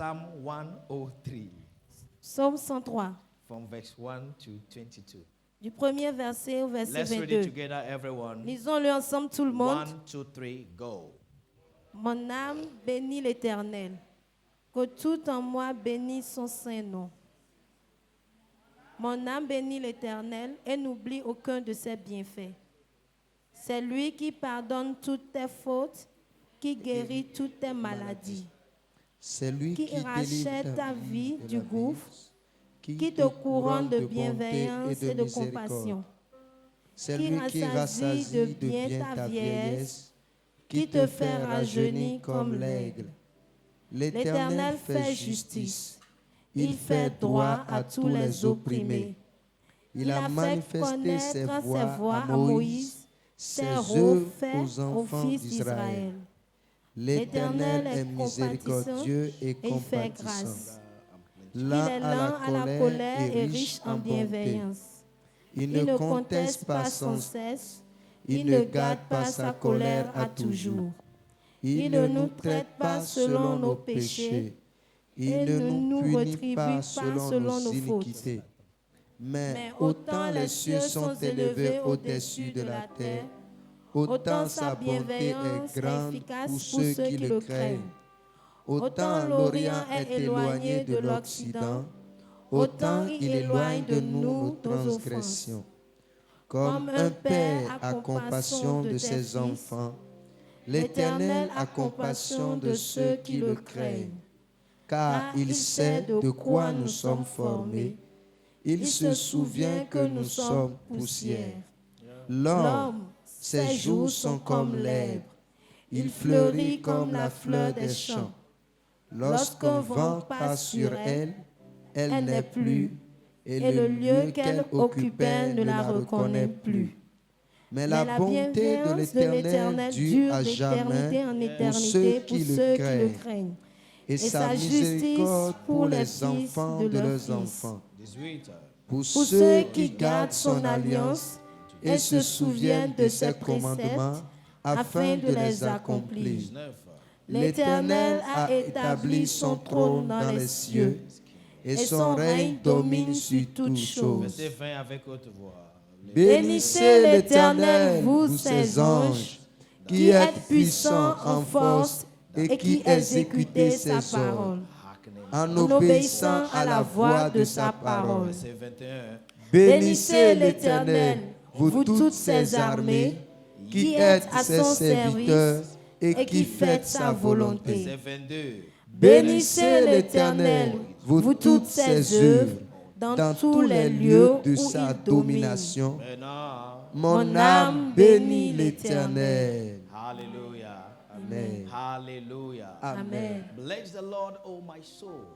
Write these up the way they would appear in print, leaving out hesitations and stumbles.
Psalm 103. Psaume 103. From verse 1 to 22. Du premier verset au verset Let's read 22. it together, everyone. Lisons-le ensemble, tout le monde. 1, 2, 3, go. Mon âme bénit l'Éternel. Que tout en moi bénisse son saint nom. Mon âme bénit l'Éternel et n'oublie aucun de ses bienfaits. C'est lui qui pardonne toutes tes fautes, qui guérit toutes tes maladies, C'est lui qui rachète ta vie du gouffre, qui te te couronne de bonté bienveillance et de miséricorde. compassion, C'est qui lui qui rassasie de bien ta vieillesse, qui te fait rajeunir comme l'aigle. L'Éternel fait justice. Il fait droit à tous les opprimés. Il a manifesté ses voies à Moïse, ses œuvres aux enfants d'Israël. L'Éternel est miséricordieux et et il fait compatissant. grâce. Lent Il est lent à la colère et riche en bonté. bienveillance. Il ne conteste pas sans cesse. Il ne garde pas sa colère à toujours. Il ne nous traite pas selon nos péchés. Il ne nous punit pas selon nos iniquités. Mais autant les cieux sont élevés au-dessus de la terre, autant sa bonté est grande pour ceux qui le craignent. Autant l'Orient est éloigné de l'Occident, autant il éloigne de nous nos transgressions. Comme un père a compassion de ses enfants, l'Éternel a compassion de ceux qui le craignent. Car il sait de quoi nous sommes formés. Il se souvient que nous sommes poussière. L'homme, ses jours sont comme l'herbe. Il fleurit comme la fleur des champs. Lorsqu'un vent passe sur elle, elle n'est plus, et le lieu qu'elle occupait ne la reconnaît plus. Mais la bonté de l'Éternel dure à jamais pour ceux qui le craignent, et sa miséricorde pour les enfants de leurs enfants. 18. Pour ceux qui gardent son alliance et se souviennent de ses commandements afin de les accomplir. 19. L'Éternel a établi son trône dans les cieux, et son règne domine sur toutes choses. Verset 20 avec haute voix. Bénissez l'Éternel, vous ses anges, qui êtes puissants en force et qui exécutez ses ordres, en obéissant à la voix de sa parole. Verset 21. Bénissez l'Éternel, vous toutes ses armées, qui êtes à son serviteur et qui faites sa volonté. Verset 22. Bénissez l'Éternel, vous toutes ses œuvres, dans tous les lieux de sa domination. Maintenant. Mon âme bénit l'Éternel. Hallelujah. Amen. Hallelujah. Amen. Bless the Lord, O my soul,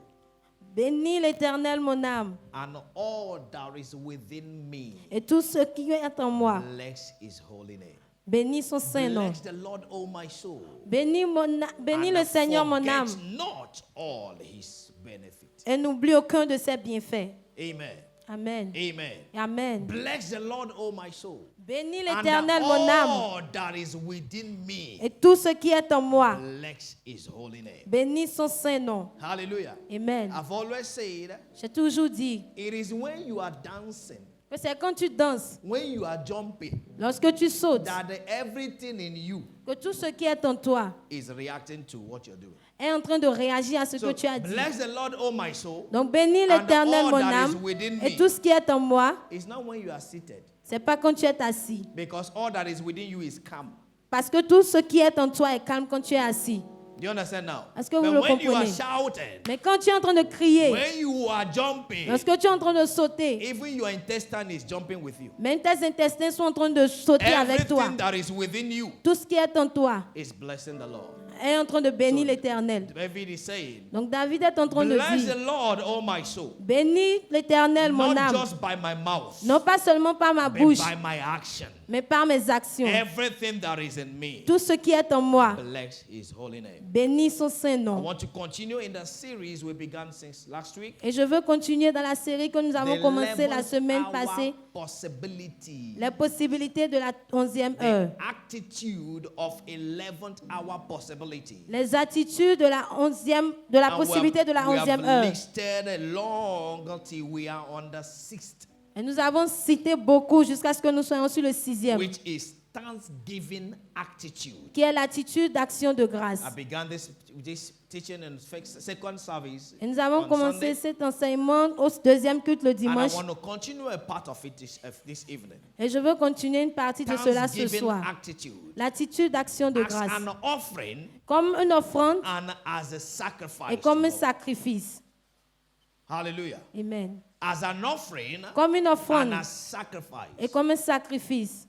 Bénis l'Éternel, mon âme, and all that is within me. et tout ce qui est en moi. Bless his holy name. Bénis son saint nom. Bless the Lord, O my soul. Bénis le and Seigneur, mon forget âme, not all his benefits. et n'oublie aucun de ses bienfaits. Amen. Amen. Amen. Amen. Bless the Lord, O my soul. Bénis And l'Éternel, mon âme, all that is within me. et tout ce qui est en moi. Bless his holy name. Bénis son saint nom. Hallelujah. Amen. I've always said J'ai toujours dit it is when you are dancing, que c'est quand tu danses, when you are jumping, lorsque tu sautes, that everything in you que tout ce qui est en toi is reacting to what you're doing. est en train de réagir à ce So que tu as dit. bless the Lord, O my soul. Donc bénis And l'Éternel, all mon that âme, is within et me. tout ce qui est en moi. It's not when you are seated, C'est pas quand tu es assis. because all that is within you is calm. Parce que tout ce qui est en toi est calme quand tu es assis. Do you understand now? Est-ce que vous But le when you are comprenez? shouting, Mais quand tu es en train de crier, when you are jumping, lorsque tu es en train de sauter, even your intestine is jumping with you. même tes intestins sont en train de sauter avec toi. Everything that is within you Tout ce qui est en toi is blessing the Lord. est en train de bénir l'Éternel. David is saying, Donc David est en train de bless the dire, Lord, O my soul, bénis l'Éternel, mon not âme, just by my mouth, non pas seulement par ma but bouche, by my action. mais par mes actions. Everything that is in me, Tout ce qui est en moi, bless his holy name. bénis son saint I nom. want to continue in the series we began since last week. Et je veux continuer dans la série que nous avons The commencée la 11th semaine hour passée, possibility. les possibilités de la 11e heure. The attitude of 11th hour possibility. possibility. Les attitudes de la And possibilité de la we have 11e heure. listed long till we are on the 6th, Et nous avons cité beaucoup jusqu'à ce que nous soyons sur le 6e, which is thanksgiving attitude. qui est l'attitude d'action de grâce. I began this teaching in second service Et nous avons on commencé Sunday, cet enseignement au deuxième culte le and I dimanche. want to continue a part of it this evening. Et je veux continuer une partie de cela ce Thanksgiving soir. attitude L'attitude d'action de as grâce. an offering Comme une offrande and as a sacrifice. et comme to un God. sacrifice. Hallelujah. Amen. As an offering Comme une and offrande as sacrifice. et comme un sacrifice.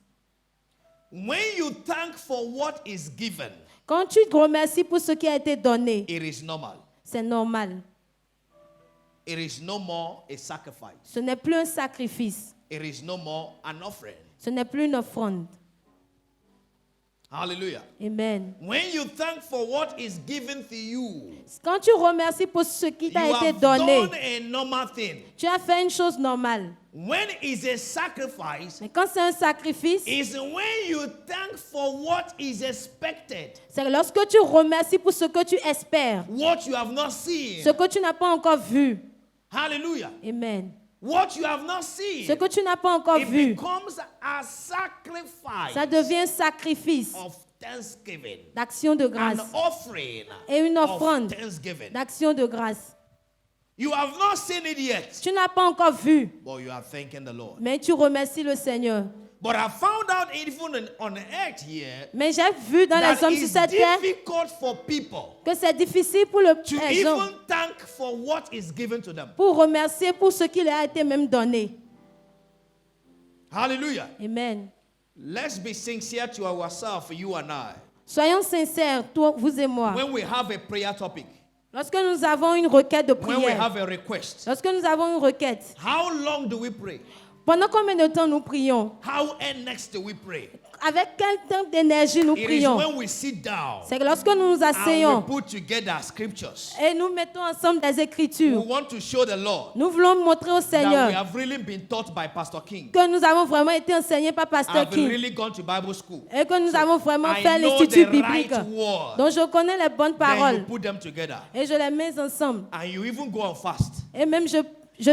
When you thank for what is given, Quand tu te remercies pour ce qui a été donné, it is normal. c'est normal. It is no more a sacrifice. Ce n'est plus un sacrifice. It is no more an offering. Ce n'est plus une offrande. Hallelujah. Amen. When you thank for what is given to you, Quand tu remercies pour ce qui you t'a été have donné, done a normal thing. tu as fait une chose normale. When is a sacrifice, Mais quand c'est un sacrifice, is when you thank for what is expected, c'est lorsque tu remercies pour ce que tu espères, what you have not seen. ce que tu n'as pas encore vu. Hallelujah. Amen. What you have not seen, Ce que tu n'as pas encore it vu, becomes a sacrifice ça devient un sacrifice of thanksgiving, d'action de an grâce offering et une of offrande thanksgiving. d'action de grâce. You have not seen it yet, Tu n'as pas encore vu, but you are thanking the Lord. mais tu remercies le Seigneur. But I found out even on earth here Mais j'ai vu dans les that hommes sur it's cette terre difficult for people que c'est difficile pour les to gens even thank for what is given to them. pour remercier pour ce qui leur a été même donné. Hallelujah. Amen. Let's be sincere to ourselves, you and I. Soyons sincères, toi, vous et moi. When we have a prayer topic, Lorsque nous avons une requête de when we prière, have a request, lorsque nous avons une requête, how long do we pray? pendant combien de temps nous prions? How next do we pray? Avec quel temps d'énergie nous It is prions? when we sit down C'est que lorsque nous nous and we asseyons put together scriptures. et nous mettons ensemble des We écritures, want to show the Lord nous voulons montrer au that we Seigneur have really been taught by Pastor King. que nous avons vraiment été enseignés par Pasteur I've King really gone to Bible school. et que nous avons vraiment I fait know l'institut the biblique. right word. Donc je connais les bonnes Then you paroles put them together. et je les mets ensemble. And you even go on fast. Et même je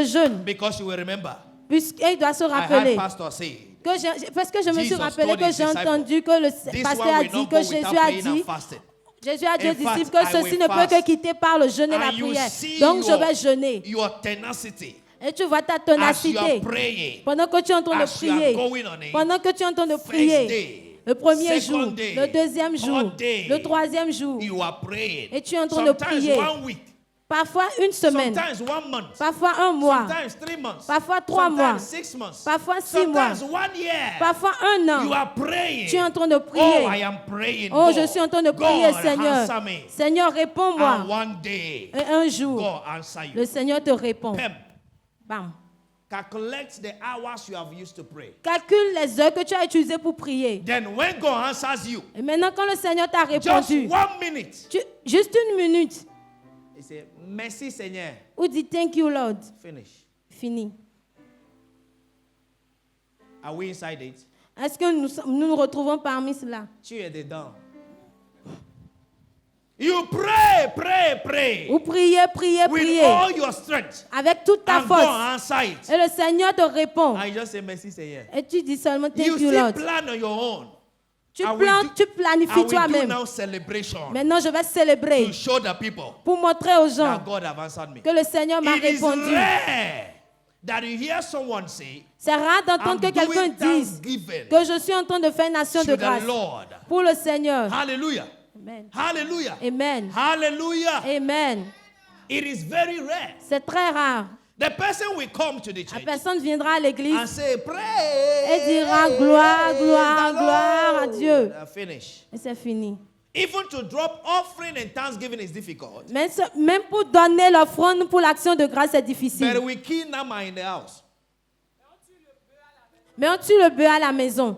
jeûne, Because you will remember. puisqu'il doit se I heard rappeler. Pastor say, Parce que je me suis Jesus rappelé told que his j'ai disciples, entendu que le this pasteur one a will dit, not que go Jésus without a praying and dit, fasting. Jésus a dit aux In fact, disciples que I ceci will ne peut fast. que quitter par le jeûne et la And you prière. see Donc je vais jeûner. your tenacity Et tu vois ta as you ténacité are praying. pendant que tu es en train de As you are prier. going on it. Pendant que tu es en train de First prier. day, Le premier second jour, day, le deuxième jour, third day, le troisième jour. you are praying. Et tu es en train de Sometimes prier. 1 week. Parfois une semaine. Sometimes 1 month. Parfois un mois. Sometimes 3 months. Parfois 3 mois. Sometimes 6 months. Parfois 6 mois. Sometimes 1 year. Parfois un an. You are praying. Tu es en train de Oh, prier. I am praying. Oh, God. je suis en train de prier, God, Seigneur. answer me. Seigneur, And réponds-moi. one day, Et un jour, God answer you. le Seigneur te répond. Pem, Bam. calculate the hours you have used to pray. Calcule les heures que tu as utilisées pour prier. Then when God answers you, Et maintenant, quand le Seigneur t'a just répondu, 1 minute, juste une minute, he say, merci Seigneur. ou dis thank you, Lord. Finish. Fini. Are we inside it? Est-ce que nous retrouvons parmi cela? Tu es dedans. You pray, pray, pray. Ou priez, priez, With priez. all your strength. Avec toute ta And God force. answer it. Et le Seigneur te répond. And you just say merci Seigneur. Et tu dis seulement You thank you, still Lord. plan on your own. Tu I will tu I planifies will do toi-même. now celebration Maintenant, je vais célébrer to show the people pour montrer aux gens that God have answered me. que le Seigneur m'a It is répondu. rare that you hear someone say, C'est rare I'm d'entendre que quelqu'un doing dise thanksgiving que je suis en train de faire une action de to grâce the Lord. pour le Seigneur. Hallelujah. Amen. Hallelujah. Amen. Hallelujah. Amen. It is very rare. C'est très rare. The person will come to the La church personne viendra à l'église and say, pray. et dira gloire, gloire, gloire à Dieu. Finish. Et c'est fini. Even to drop offering and thanksgiving is difficult. Même pour donner l'offrande pour l'action de grâce, c'est But difficile. we kill Nama in the house. Mais on tue le bœuf à la maison.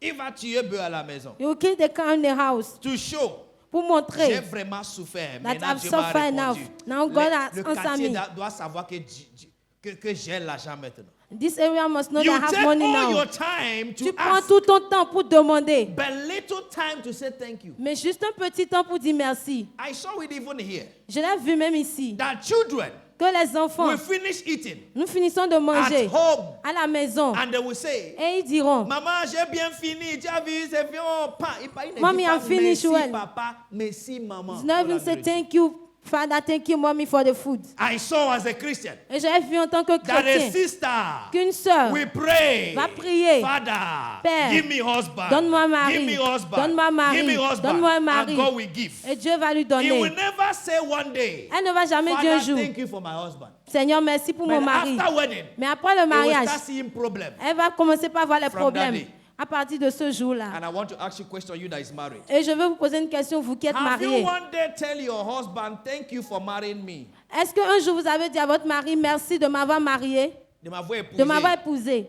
Il va tuer bœuf à la maison. You kill the cow in the house. To show. Pour J'ai montrer vraiment souffert. that Maintenant, I've Dieu m'a suffered répondu. enough. Now God has Le answered quartier me. doit savoir que que j'ai l'argent maintenant. This area must know You that I have take money all now. your time Tu to prends ask, tout ton temps pour demander, but little time to say thank you. mais juste un petit temps pour dire merci. I saw it even here. Je l'ai vu même ici, That children que les enfants, will finish eating nous finissons de at manger home à la maison and they will say, et ils diront, Maman, j'ai bien fini. Tu as vu, c'est bien. Oh, il ne dit Mommy, pas I'm finished merci, well. papa. Merci, maman. it's not even say thank you, Father, thank you, Mommy, for the food. I saw as a Christian Et j'ai vu en tant que that a chrétien sister qu'une sœur we pray. va prier. Father, Père, give me husband. donne-moi mari. Give me husband. Donne-moi mari. Give me husband. Donne-moi un mari. And God will give. Et Dieu va lui He will donner. never say one day, Elle ne va jamais dire un Father, jour, thank you for my husband. Seigneur, merci pour mon But mari. after wedding, Mais après le he will mariage, start seeing problem. elle va commencer par voir les From problèmes that day. à partir de ce jour-là. And I want to ask you a question, you that is married. Et je veux vous poser une question, vous qui êtes Have you mariés. one day tell your husband, thank you for marrying me? Est-ce qu'un jour vous avez dit à votre mari, merci de m'avoir marié, De m'avoir épousé. de m'avoir épousé?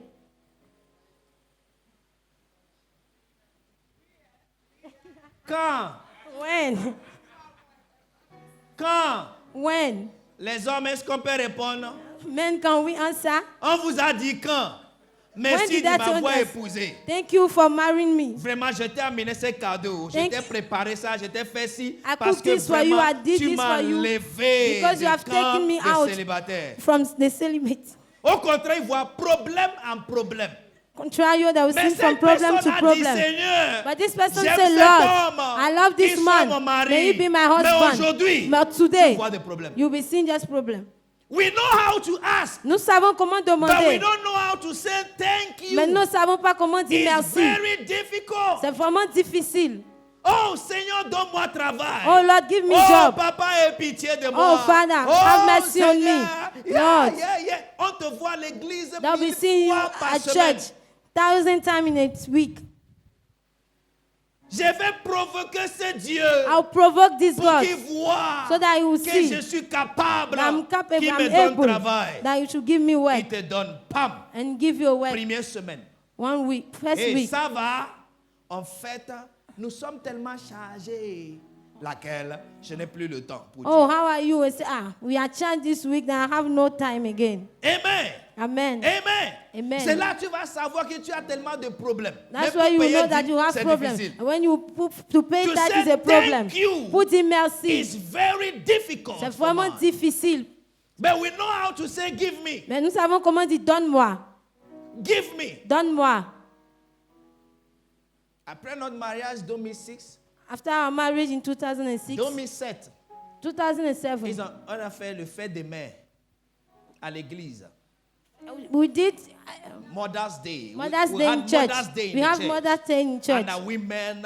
Quand When? les hommes, est-ce qu'on peut répondre? When can we answer? On vous a dit quand? When Merci did de that m'avoir tell us? épousé. Thank you for marrying me. Vraiment, je t'ai amené ces cadeaux. Je Thank t'ai you. préparé ça, je t'ai fait ci. I Parce cooked que this for you, vraiment, I did tu this m'as for you, levé because du you have camp taken me des out. célibataires. From the celibate. Au contraire, ils voient problème en problème. Contrary, they will Mais see from cette problem personne to a dit, problem. Seigneur, But this person j'aime said, cet Lord, homme. I love this Il soit mon man. mari. May he be my Mais husband. aujourd'hui, But tu today, vois des problèmes. you'll be seeing just problem. We know how to ask, Nous savons comment but we demander, don't know how to say thank you. mais nous ne savons pas comment dire It's merci. very difficult. C'est vraiment difficile. Oh Seigneur, donne-moi travail. Oh Lord, give me Oh job. papa, aie pitié de moi. Oh Father, have mercy on me. Seigneur. Lord. Yeah. On te voit à l'église They'll be 1000 seeing you fois par at semaine. church 1,000 times in a week. Je vais provoquer ce Dieu I'll provoke this pour God qu'il voit so that he will que see je suis capable, that I'm capable, qu'il me I'm donne able, travail. that you should give me work Il te donne, pam, and give you a work première semaine. 1 week, first Et week. ça va, en fait, nous sommes tellement chargés, laquelle je n'ai plus le temps pour Oh, dire. how are you? I say, we are charged this week, then I have no time again. Amen. Amen. Amen. Amen. C'est là que tu vas savoir que tu as tellement de problèmes. That's Mais why you pour payer know that 10, you have c'est problems. difficile. And when you to pay To that say is a problem. thank you Pour dire merci, It's very difficult. c'est for vraiment man. difficile. But we know how to say give me. Mais nous savons comment dire donne-moi, Give me. donne-moi. Après notre mariage 2006, After our marriage in 2006, 2007, 2007, on a fait le fête des mères à l'église. we did Mother's Day. Mother's we Day had in church. Mother's Day in We the have church. Mother's Day in church. And the women,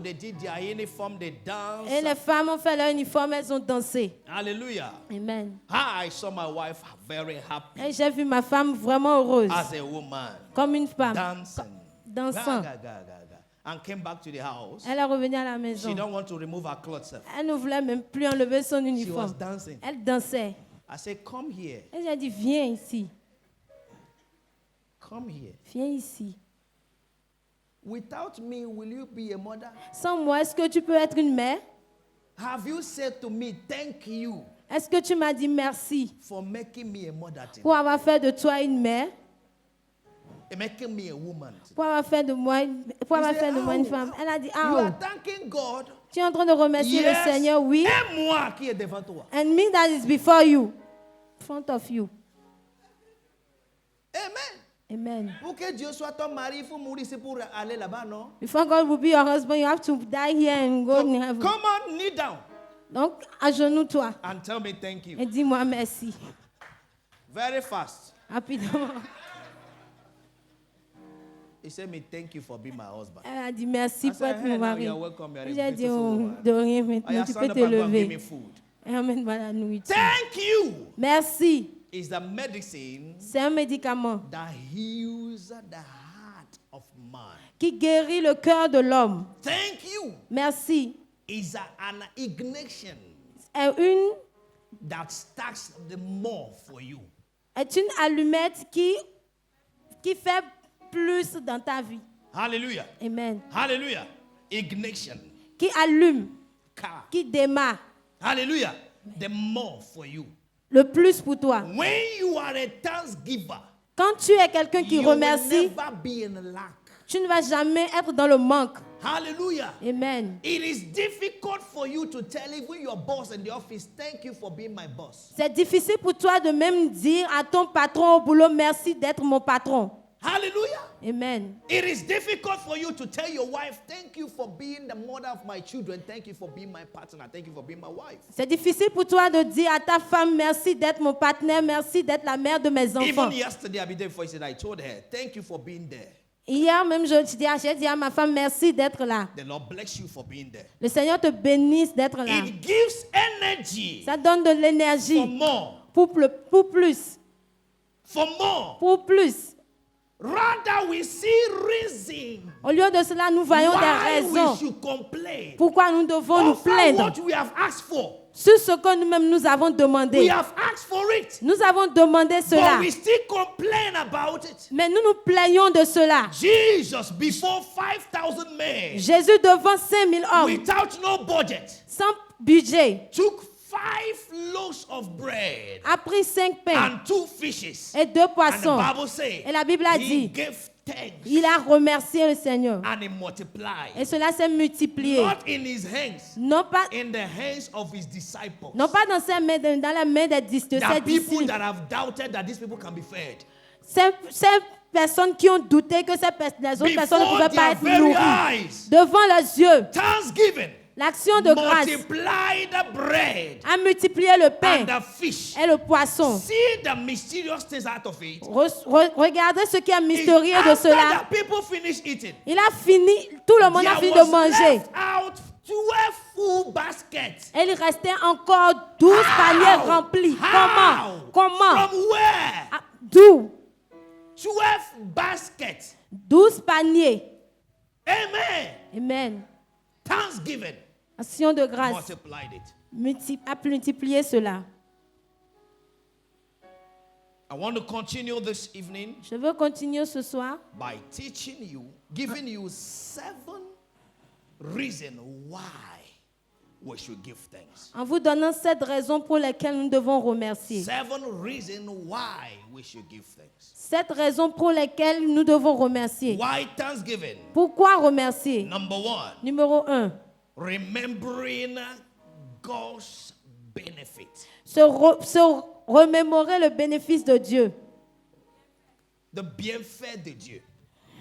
they did their uniform, they danced. Et les femmes ont fait leur uniforme, elles ont dansé. Hallelujah. Amen. I saw my wife very happy Et j'ai vu ma femme vraiment heureuse, as a woman, comme une femme, dancing. dansant. And came back to the house. Elle est revenue à la She maison. don't want to remove her clothes. Elle ne voulait même plus enlever son She was uniforme. dancing. Elle dansait. I said, come here. Et j'ai dit, viens ici, Come here. viens ici. Without me, will you be a mother? Sans moi, est-ce que tu peux être une mère? Have you said to me, thank you Est-ce que tu m'as dit merci for making me a mother today? pour avoir fait de toi une mère? And making me a woman today? Pour avoir fait de moi, pour avoir You say, fait de moi une "Oh, femme? Elle a dit, You ah, are thanking God. tu es en train de remercier le Seigneur, oui. Et moi qui est devant toi. And me that is before you, in front of you. Amen. Amen. Pour que Dieu soit ton mari, il faut mourir ici pour aller là-bas, non? Before God will be your husband, you have to die here and go So, in heaven. come on, kneel down Donc, agenouille-toi and tell me thank you. et dis-moi merci. Very fast. Rapidement. He said me thank you for being my husband. Elle a dit merci I pour said, être hey, mon now mari. you're welcome. You're a J'ai dit, beautiful oh, woman. de rien Oh, maintenant, yeah, tu stand peux up te and go and give me lever. food. Et amène-moi la nourriture. Thank you Merci. is the medicine C'est un médicament that heals the heart of man. qui guérit le cœur de l'homme. Thank you Merci. is an ignition that starts the more for you. Est une allumette qui fait plus dans ta vie. Hallelujah. Amen. Hallelujah. Ignition. Qui allume, Car. qui démarre. Hallelujah. The more for you. le plus pour toi. When you are a thanksgiver, Quand tu es quelqu'un qui you will remercie, never be in lack. tu ne vas jamais être dans le manque. Hallelujah. Amen. It is difficult for you to tell even your boss in the office, thank you for being my boss. C'est difficile pour toi de même dire à ton patron au boulot, merci d'être mon patron. Hallelujah. Amen. It is difficult for you to tell your wife, thank you for being the mother of my children, thank you for being my partner, thank you for being my wife. C'est difficile pour toi de dire à ta femme, merci d'être mon partenaire, merci d'être la mère de mes enfants. Even yesterday, I before he said, I told her, thank you for being there. Hier même, j'ai dit à ma femme, merci d'être là. The Lord bless you for being there. Le Seigneur te bénisse d'être là. It gives energy Ça donne de for l'énergie more. pour plus. For more. Pour plus. Rather, we see reason Au lieu de cela, nous voyons des why we raisons should complain pourquoi nous devons nous over plaindre what we have asked for. sur ce que nous-mêmes nous avons We demandé. have asked for it, Nous avons demandé but cela, we still complain about it. mais nous nous plaignons de cela. Jesus, before 5,000 men, Jésus devant 5000 hommes, without no budget, sans budget, took 5 loaves of bread a pris 5 pains and 2 fishes. et 2 And the poissons. Bible says, Et la Bible a he dit, gave thanks il a remercié le Seigneur. and he multiplied. Et cela s'est multiplié. Not in his hands, Non pas, in the hands of his disciples. non pas dans la main de ses There are people disciples. that have doubted that these people can be fed. Ces personnes qui ont douté que les autres personnes ne Before pouvaient pas their être very nourries. eyes, Devant leurs yeux, thanksgiving l'action de grâce multiply the bread a multiplié le pain and the fish. et le poisson. See the mysterious things out of it. Regardez ce qui est It's mystérieux de after cela. the people finish eating, Il a fini, tout le monde a there fini de was manger. left out 12 full baskets. Et il restait encore 12 paniers remplis. Comment? From where? Ah, d'où? 12 baskets. 12 paniers. Amen. Amen. Thanksgiving Action de grâce multiplied it. a multiplié cela. I want to continue this evening Je veux continuer ce soir by teaching you, giving you 7 reasons why we should give thanks. en vous donnant 7 raisons pour lesquelles nous devons remercier. 7 reasons why we should give thanks. 7 raisons pour lesquelles nous devons remercier. Why Thanksgiving? Pourquoi remercier? Number 1, Numéro 1. remembering God's benefit. Se remémorer le bénéfice de Dieu. The bienfait de Dieu.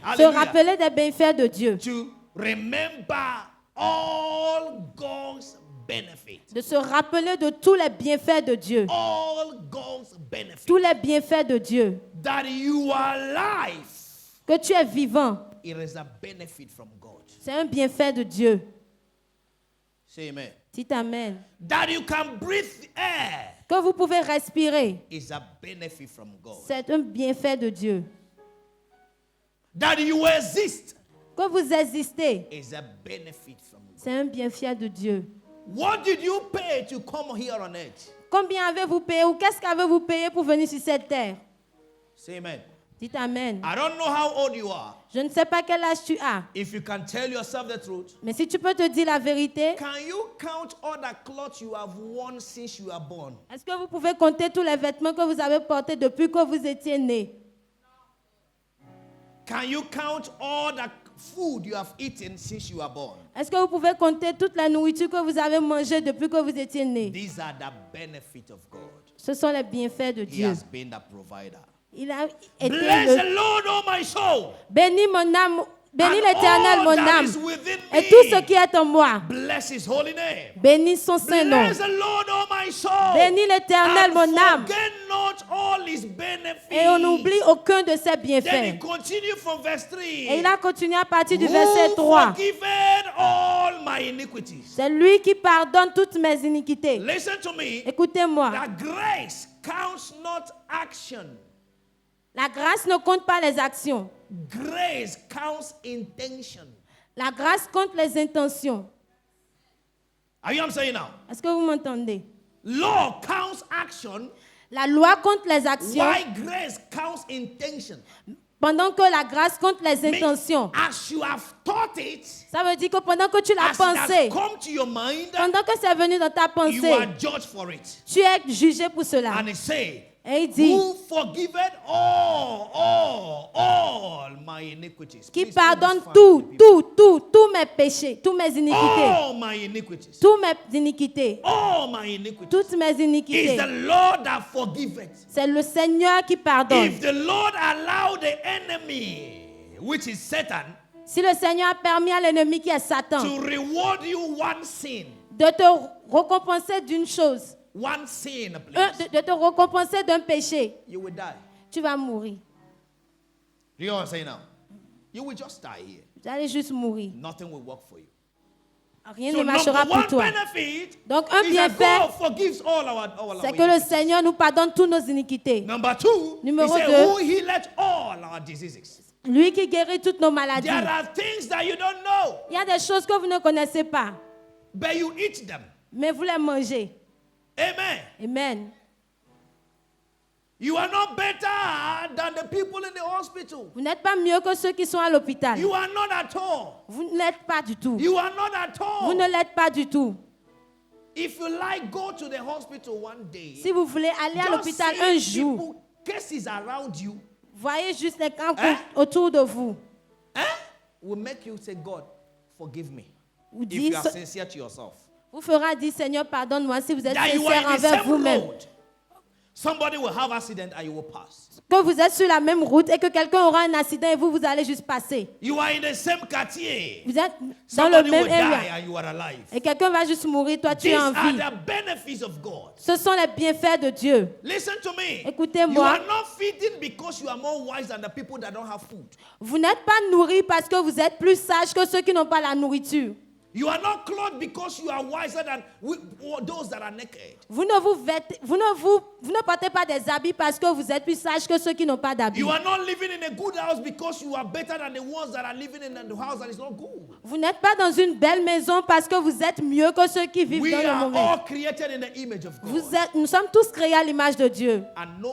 Se Hallelujah. rappeler des bienfaits de Dieu. To remember all God's benefits. De se rappeler de tous les bienfaits de Dieu. All God's benefits. Tous les bienfaits de Dieu. That you are alive. Que tu es vivant. It is a benefit from God. C'est un bienfait de Dieu. Say amen. Dites Amen. That you can breathe air Que vous pouvez respirer. is a benefit from God. C'est un bienfait de Dieu. That you exist Que vous existez. is a benefit from God. C'est un bienfait de Dieu. What did you pay to come here on earth? Combien avez-vous payé ou qu'est-ce qu'avez-vous payé pour venir sur cette terre? Say amen. Dites Amen. I don't know how old you are. Je ne sais pas quel âge tu as. If you can tell yourself the truth, Mais si tu peux te dire la vérité, can you count all the clothes you have worn since you were born? est-ce que vous pouvez compter tous les vêtements que vous avez portés depuis que vous étiez né? Can you count all the food you have eaten since you were born? Est-ce que vous pouvez compter toute la nourriture que vous avez mangée depuis que vous étiez né? These are the benefits of God. Ce sont les bienfaits de He Dieu. has been the provider. Il a été Bless le... the Lord, oh my soul. Bénis mon âme, bénis And l'Éternel all mon that âme is within et tout ce me. qui est en moi. Bless his holy name. Bénis son saint nom. Bless the Lord, oh my soul. Bénis l'Éternel And mon âme forget not all his benefits. et on n'oublie aucun de ses Then he bienfaits. continued from verse 3. Et il a continué à partir du verset Who 3. forgiven all my iniquities. C'est lui qui pardonne toutes mes iniquités. Listen to me. Écoutez-moi. That grace counts not action. La grâce ne compte pas les actions. Grace counts intention. La grâce compte les intentions. Are you what I'm saying now? Est-ce que vous m'entendez? Law counts action, La loi compte les actions, while grace counts intention. pendant que la grâce compte les intentions. As you have thought it, Ça veut dire que pendant que tu l'as as it has pensé, come to your mind, pendant que c'est venu dans ta you pensée, are judged for it. tu es jugé pour cela. And it say, Et il dit, who forgiveth all my iniquities. qui Please put pardonne this fast, people. tous mes péchés, tous mes iniquités, All my iniquities. tous mes iniquités, All my iniquities. toutes mes Is iniquités. the Lord that forgiveth. C'est le Seigneur qui pardonne. If the Lord allow the enemy, which is Satan, Si le Seigneur a permis à l'ennemi qui est Satan to reward you one sin, de te récompenser d'une chose, one sin, please, de te récompenser d'un péché, you will die. tu vas mourir. Do you know what I'm saying now? You will just die here. Vous allez juste mourir. Nothing will work for you. Rien So ne marchera number pour one toi. benefit Donc un is that bienfait, God forgives all our c'est que le iniquities. Seigneur nous pardonne toutes nos iniquités. Number two, Numéro he said, deux. who healeth all our diseases. Lui qui guérit toutes nos maladies. There are things that you don't know, Il y a des choses que vous ne connaissez pas, but you eat them. mais vous les mangez. Amen. Amen. You are not better than the people in the hospital. Vous n'êtes pas mieux que ceux qui sont à l'hôpital. You are not at all. Vous ne l'êtes pas du tout. You are not at Vous ne all. l'êtes pas du tout. If you like, go to the hospital one day. Si vous voulez aller à Just l'hôpital see un jour, people, cases around you, voyez juste les camps Hein? autour de vous. will make you say, God, forgive me. Vous, If dites, you are sincere to yourself. vous fera dire, Seigneur, pardonne-moi si vous êtes That you are sincère in the envers same vous-même. road. Somebody will have accident and you will pass. Que vous êtes sur la même route et que quelqu'un aura un accident et vous allez juste passer. You are in the same quartier. Vous êtes dans le Somebody même will die area. and you are alive. Et quelqu'un va juste mourir, toi tu These es en are vie. the benefits of God. Ce sont les bienfaits de Dieu. Listen to me. Écoutez-moi. You are not feeding because you are more wise than the people that don't have food. Vous n'êtes pas nourris parce que vous êtes plus sages que ceux qui n'ont pas la nourriture. You are not clothed because you are wiser than those that are naked. Vous ne portez pas des habits parce que vous êtes plus sages que ceux qui n'ont pas d'habits. You are not living in a good house because you are better than the ones that are living in the house that is not good. Vous n'êtes pas dans une belle maison parce que vous êtes mieux que ceux qui vivent We dans le are mauvais. all created in the image of God. Nous sommes tous créés à l'image de Dieu. And no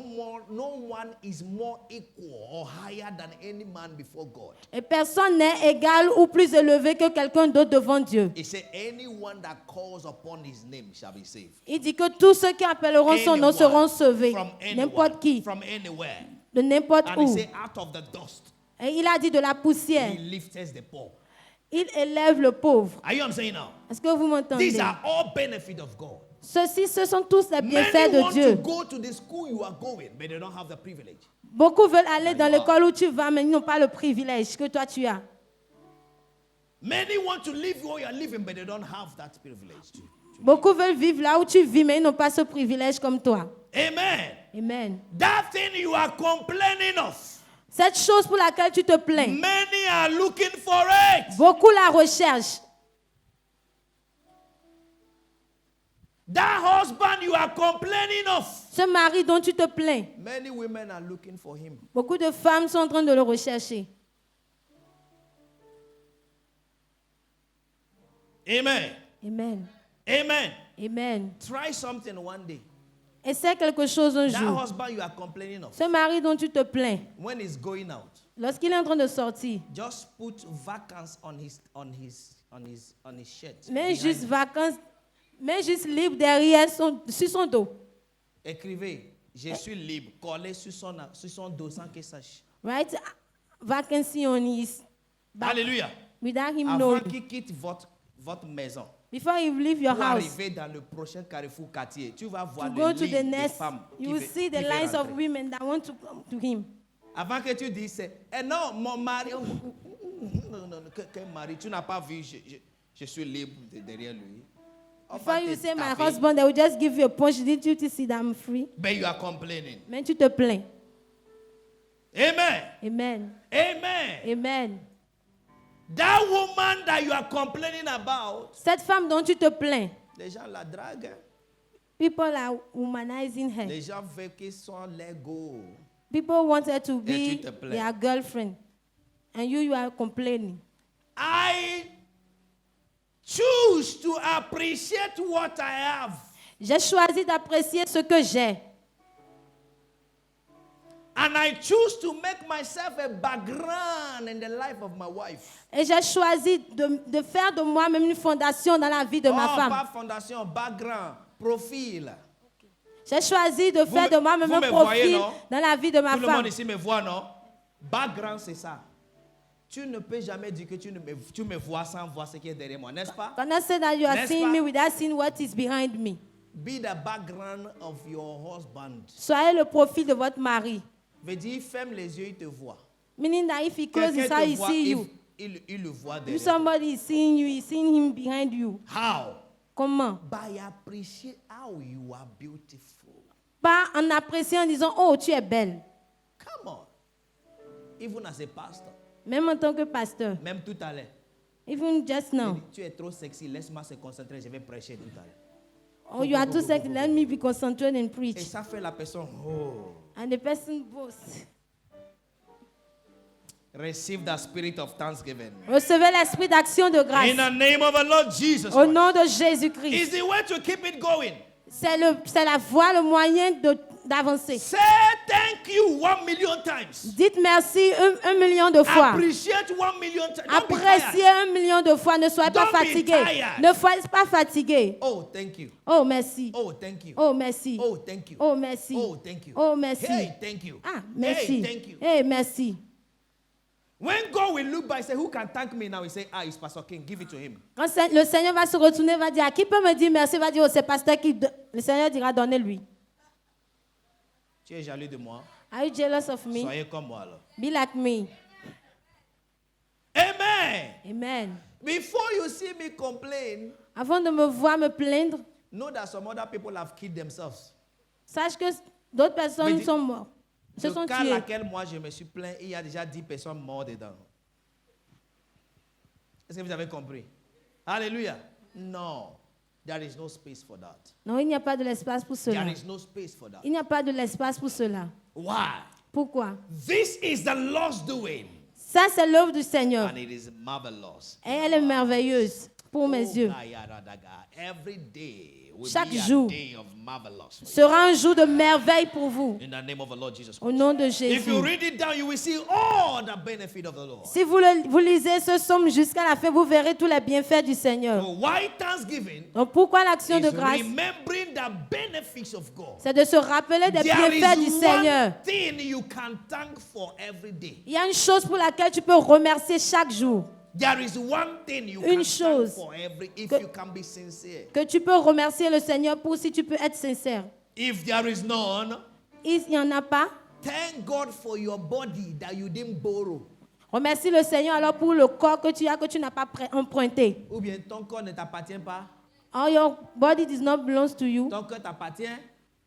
one is more equal or higher than any man before God. Et personne n'est égal ou plus élevé que quelqu'un d'autre devant Dieu. He said, anyone that calls upon his name shall be saved. Il dit que tous ceux qui appelleront son nom Anyone, seront sauvés. from anyone, N'importe qui, from anywhere. de n'importe And he où. said, out of the dust, Et il a dit de la poussière. he lifts the poor. Il élève le pauvre. Are you what I'm saying now? Est-ce que vous m'entendez? These are all benefits of God. Ceux-ci, ce sont tous les bienfaits Many de want Dieu. to go to the school you are going, but they don't have the privilege. Beaucoup veulent aller dans you are. l'école où tu vas, mais ils n'ont pas le privilège que toi tu as. Many want to live where you are living, but they don't have that privilege. Beaucoup veulent vivre là où tu vis, mais ils n'ont pas ce privilège comme toi. Amen. Amen. That thing you are complaining of, Cette chose pour laquelle tu te plains, many are looking for it. beaucoup la recherchent. That husband you are complaining of, Ce mari dont tu te plains, many women are looking for him. beaucoup de femmes sont en train de le rechercher. Amen. Amen. Amen. Amen. Try something one day. Essaie quelque chose un That jour. husband you are complaining of, Ce mari dont tu te plains, when he's going out, lorsqu'il est en train de sortir, just put vacances on his shirt. mets behind juste him. vacances, mets juste libre derrière sur son dos. Écrivez, je suis libre, collé sur son dos sans qu'il sache. Right? Vacancy on his back Alléluia. without him Avant knowing. qu'il quitte votre maison, Before you leave your pour house, arriver dans le prochain carrefour quartier, tu vas voir to le go to lit the des next, femmes you will see the lines of women that want to come to him. Avant que tu dises, non, mon mari, non, quel mari, tu n'as pas vu, je suis libre derrière lui. On va Before you te say my taper, husband, they will just give you a punch. Did you see that I'm free? but you are complaining. Mais tu te plains. Amen. Amen. Amen. Amen. That woman that you are complaining about, Cette femme dont tu te plains, les gens la draguent. people are humanizing her. Les gens veulent qu'ils soient légaux. People want her to Et be tu te plains. their girlfriend. And you are complaining. I choose to appreciate what I have. J'ai choisi d'apprécier ce que j'ai. And And I choose to make myself a background in the life of my wife. Et j'ai choisi de faire de moi-même une fondation dans la vie de ma femme. Pas fondation, background, profil. J'ai choisi de faire de moi-même un profil dans la vie de ma femme. Tout le monde ici me voit, non? Background, c'est ça. Tu ne peux jamais dire que tu me vois sans voir ce qui est derrière moi, n'est-ce pas? When I say that you are seeing me without seeing what is behind me. Be the background of your husband. Soyez le profil de votre mari. Veut dire, ferme les yeux, il te voit. Meaning that if he closes his Quelqu'un eyes, te he voit, see you. il le voit If derrière. somebody is seeing you, he's seeing him behind you. How? Comment? By appreciate how you are beautiful. Pas en appréciant en disant, oh, tu es belle. Come on. Even as a pastor. Même en tant que pasteur. Même tout à l'heure. Even just Il now. dit, tu es trop sexy, laisse-moi se concentrer, je vais prêcher tout à l'heure. Oh, you are too sexy. Let me be concentrated and Et preach. ça fait la personne, oh. And the person boasts. Receive the spirit of thanksgiving. Recevez l'esprit d'action de grâce. In the name of the Lord Jesus Au Christ. nom de Is Jésus-Christ. the way to keep it going. C'est la voie, le moyen d'avancer. Say thank you 1 million times. Dites merci 1 million de fois. Appreciate 1 million times. Don't be Appréciez tired. 1 million de fois. Ne soyez pas Don't be fatigué. tired. Ne soyez pas fatigué. Oh, thank you. Oh, merci. Oh, thank you. Oh, merci. Oh, thank you. Oh, merci. Oh, thank you. Oh, merci. Hey, thank you. Ah, merci. Hey, thank you. Hey, merci. When God will look by and say, who can thank me now? He say, it's Pastor King. Give it to him. Quand le Seigneur va se retourner, va dire, qui peut me dire merci? Va dire, oh, c'est pasteur qui... Le Seigneur dira, donnez-lui. Tu es jaloux de moi? Are you jealous of me? Soyez comme moi alors. Be like me. Amen. Amen. Before you see me complain, Avant de me voir me plaindre, know that some other people have killed themselves. sache que d'autres personnes Mais sont mortes. Se sont Le cas tuées. laquelle moi je me suis plaint, il y a déjà 10 personnes mortes dedans. Est-ce que vous avez compris? Alléluia. Non. There is no space for that. Non, il n'y a pas de l'espace pour cela. There is no space for that. Il n'y a pas de l'espace pour cela. Why? Pourquoi? This is the Lord's doing. Ça, c'est l'œuvre du Seigneur. And it is marvelous. Et elle est merveilleuse pour mes yeux. Every day will Chaque be jour a day of marvelous. Sera un jour de merveille pour vous. In the name of the Lord Jesus Au Christ. nom de If you Jésus. read it down, you will see all the benefit of the Lord. Si vous lisez ce psaume jusqu'à la fin, vous verrez tous les bienfaits du Seigneur. So why Thanksgiving Donc pourquoi l'action de is grâce? remembering the benefits of God. C'est de se rappeler des There bienfaits du is Seigneur. one thing you can thank for every day. Il y a une chose pour laquelle tu peux remercier chaque jour. There is one thing you Une can chose thank for every if que- you can be sincere. Que tu peux remercier le Seigneur pour si tu peux être sincère. If there is none, Il n'y en a pas. thank God for your body that you didn't borrow. Remercie le Seigneur alors pour le corps que tu n'as pas emprunté. Ou bien ton corps ne t'appartient pas. Or your body does not belong to you. Ton corps t'appartient.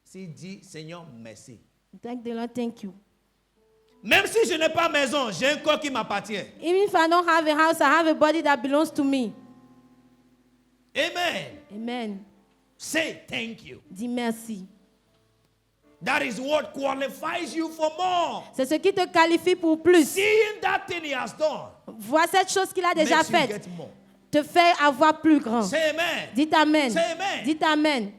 S'il dit Seigneur, merci. Thank the Lord, thank you. Même si je n'ai pas maison, j'ai un corps qui m'appartient. Even if I don't have a house, I have a body that belongs to me. Amen. Amen. Say thank you. Dis merci. That is what qualifies you for more. C'est ce qui te qualifie pour plus. Seeing that thing he has done Vois cette chose qu'il a déjà makes you faite. get more. Te fait avoir plus grand. Say amen. Dites amen. Say amen. Dites amen.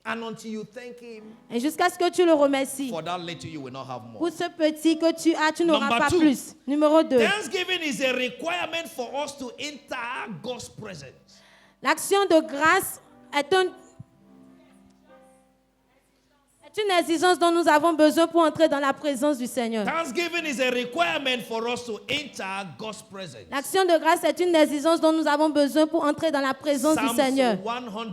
And until you thank him Et jusqu'à ce que tu le remercies. for that little, you will not have more. Pour ce petit que tu as, tu n'auras Number pas 2. plus. Numéro 2. Thanksgiving is a requirement for us to enter God's presence. L'action de grâce est une exigence dont nous avons besoin pour entrer dans la présence du Seigneur. Thanksgiving is a requirement for us to enter God's presence. L'action de grâce est une exigence dont nous avons besoin pour entrer dans la présence du Psalms Seigneur. 100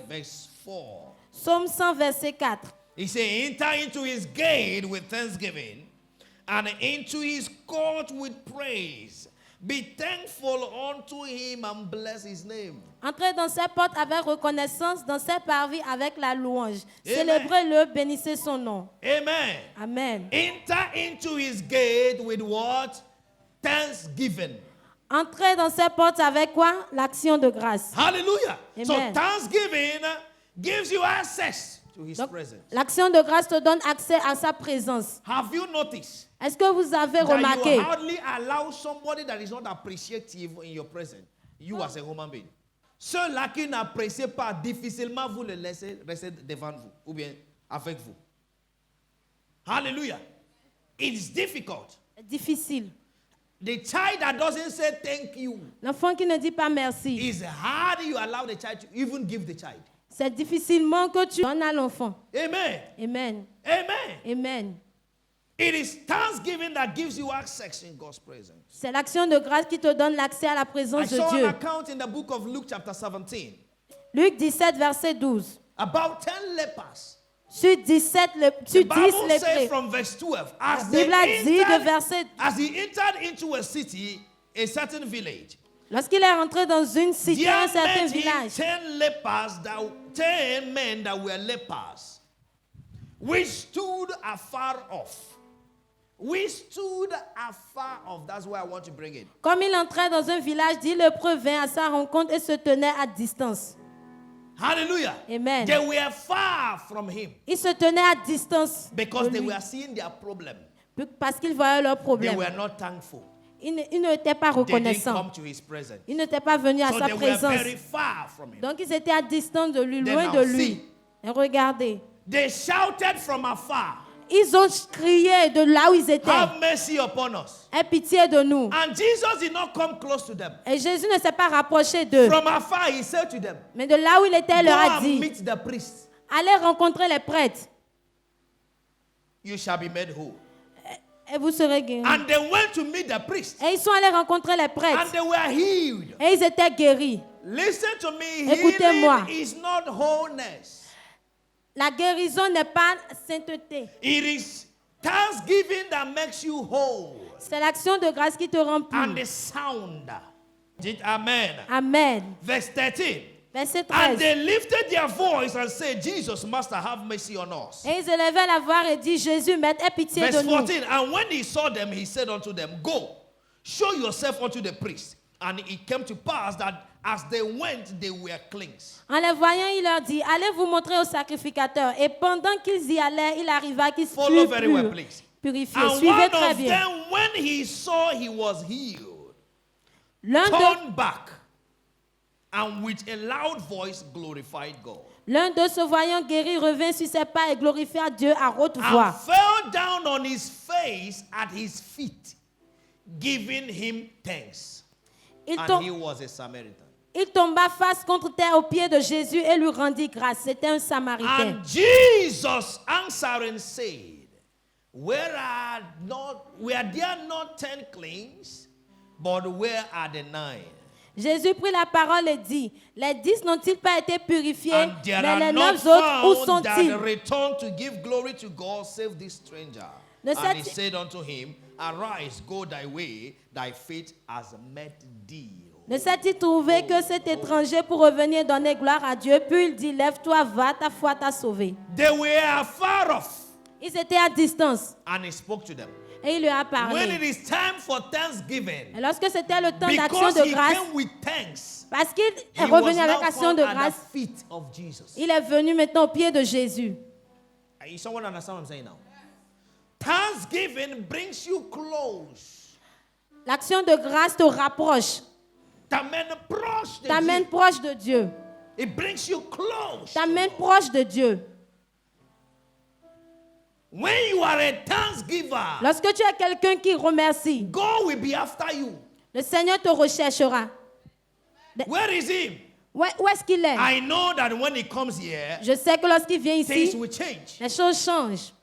verse 4. Psaume 100, verset 4. He said, enter into his gate with thanksgiving and into his court with praise. Be thankful unto him and bless his name. Entrez dans ses portes avec reconnaissance, dans ses parvis avec la louange. Amen. Célébrez-le, bénissez son nom. Amen. Amen. Enter into his gate with what? Thanksgiving. Entrez dans ses portes avec quoi? L'action de grâce. Hallelujah. So Amen. thanksgiving gives you access to his Donc, presence. l'action de grâce te donne accès à sa présence. Have you noticed Est-ce que vous avez that remarqué? you hardly allow somebody that is not appreciative in your presence, you as a human being? Ceux-là qui n'apprécient pas, difficilement vous le laissez rester devant vous ou bien avec vous. Hallelujah. It's difficult. difficile. The child that doesn't say thank you, L'enfant qui ne dit pas merci, it's hard you allow the child to even give the child. c'est difficilement que tu donnes à l'enfant. Amen. Amen. Amen. Amen. It is thanksgiving that gives you access in God's presence. C'est l'action de grâce qui te donne l'accès à la I présence de saw an Dieu. account in the book of Luke chapter 17 Luc 17, verset 12. about 10 lepers. Sur 17, The sur 10 Bible says lépreux. from verse 12, La as they Bible a dit de entered, verset... as he entered into a city, a certain village, Lorsqu'il est rentré dans une cité, un there certain met him village, 10 men that were lepers, which stood afar off. We stood afar off. That's where I want to bring it. comme il entrait dans un village, 10 lépreux vinrent à sa rencontre et se tenaient à distance. Hallelujah. Amen. They were far from him Ils se tenaient à distance because de they lui, were seeing their problem. parce qu'ils voyaient leurs They problèmes. were not thankful. Ils n'étaient pas They didn't reconnaissants. come to his presence. Ils n'étaient pas venus à So sa they were présence. very far from him. Donc ils étaient à distance de lui, Then loin now de lui. see. Et regardez, They shouted from afar, ils ont crié de là où ils étaient. have mercy upon us. Aie pitié de nous. And Jesus did not come close to them. Et Jésus ne s'est pas rapproché d'eux. From afar, he said to them, Mais de là où il était, il go leur a and dit, meet the priest. allez rencontrer les prêtres You shall be made whole. et vous serez guéris. And they went to meet the priest. Et ils sont allés rencontrer les And prêtres. they were healed. Et ils étaient guéris. Listen to me. Écoutez-moi. Healing is not wholeness. La guérison n'est pas sainteté. It is thanksgiving that makes you whole. C'est l'action de grâce qui te rend And pur. the sound. Amen. Amen. Verse 13. Verset And 13. they lifted their voice and said, Jesus, Master, have mercy on us. Et ils élevaient la voix et dit, Jésus, Maître, aie pitié Verse de nous. 14. And when he saw them, he said unto them, go, show yourself unto the priest. And it came to pass that as they went, they were cleansed. En les voyant, il leur dit, allez vous montrer au sacrificateur. Et pendant qu'ils y allaient, il arriva qu'ils Follow furent very well, please. purifiés. And Suivez one très of bien. them, when he saw he was healed, L'un d'eux, turned back and with a loud voice glorified God. se voyant guéri, revint sur ses pas et glorifia Dieu à haute And voix. fell down on his face at his feet, giving him thanks. Il, And he was a Samaritan. il tomba face contre terre aux pieds de Jésus et lui rendit grâce. C'était un Samaritain. And Jesus answering said, were there not 10 cleansed, but where are the 9? Jésus prit la parole et dit, les 10 n'ont-ils pas été purifiés, And there mais are les not 9 autres, où found that sont-ils? return to give glory to God, save this stranger. Ne And he s'est- said unto him, arise, go thy way, thy faith has met thee. Ne s'est-il trouvé que cet étranger pour revenir donner gloire à Dieu? Puis il dit, lève-toi, va, ta foi t'a sauvé. They were far off, Ils étaient à distance and he spoke to them. et il lui a When it parlé. is time for thanksgiving, Et lorsque c'était le temps d'action because de he grâce, came with thanks, parce qu'il he est was revenu avec now action de found at grâce, the feet of Jesus. il est venu maintenant au pied de Jésus. Someone understand what I'm saying now? Thanksgiving brings you close. L'action de grâce te rapproche, T'amène proche de t'amène Dieu. proche de Dieu, It brings you close. t'amène proche de Dieu. When you are a thanksgiver, Lorsque tu es quelqu'un qui remercie, God will be after you. le Seigneur te recherchera. Where is he? Où est-ce qu'il est? I know that when he comes here, Je sais que lorsqu'il vient things ici, will change. les choses changent.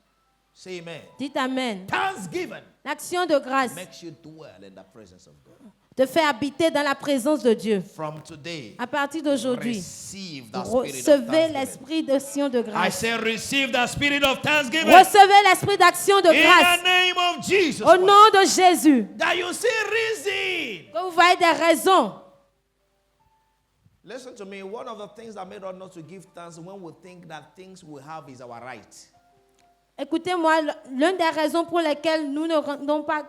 Say amen. Dites Amen. Thanksgiving L'action de grâce makes you dwell in the presence of God. te fait habiter dans la présence de Dieu. From today, À partir d'aujourd'hui, receive the spirit of recevez thanksgiving. l'esprit d'action de I grâce. say receive the spirit of thanksgiving. Recevez l'esprit d'action de In the grâce. name of Jesus. Au nom de Jésus. That you see reason. Que vous voyez des raisons. Listen to me. One of the things that made us not to give thanks when we think that things we have is our right. Écoutez-moi, l'une des raisons pour lesquelles nous ne rendons pas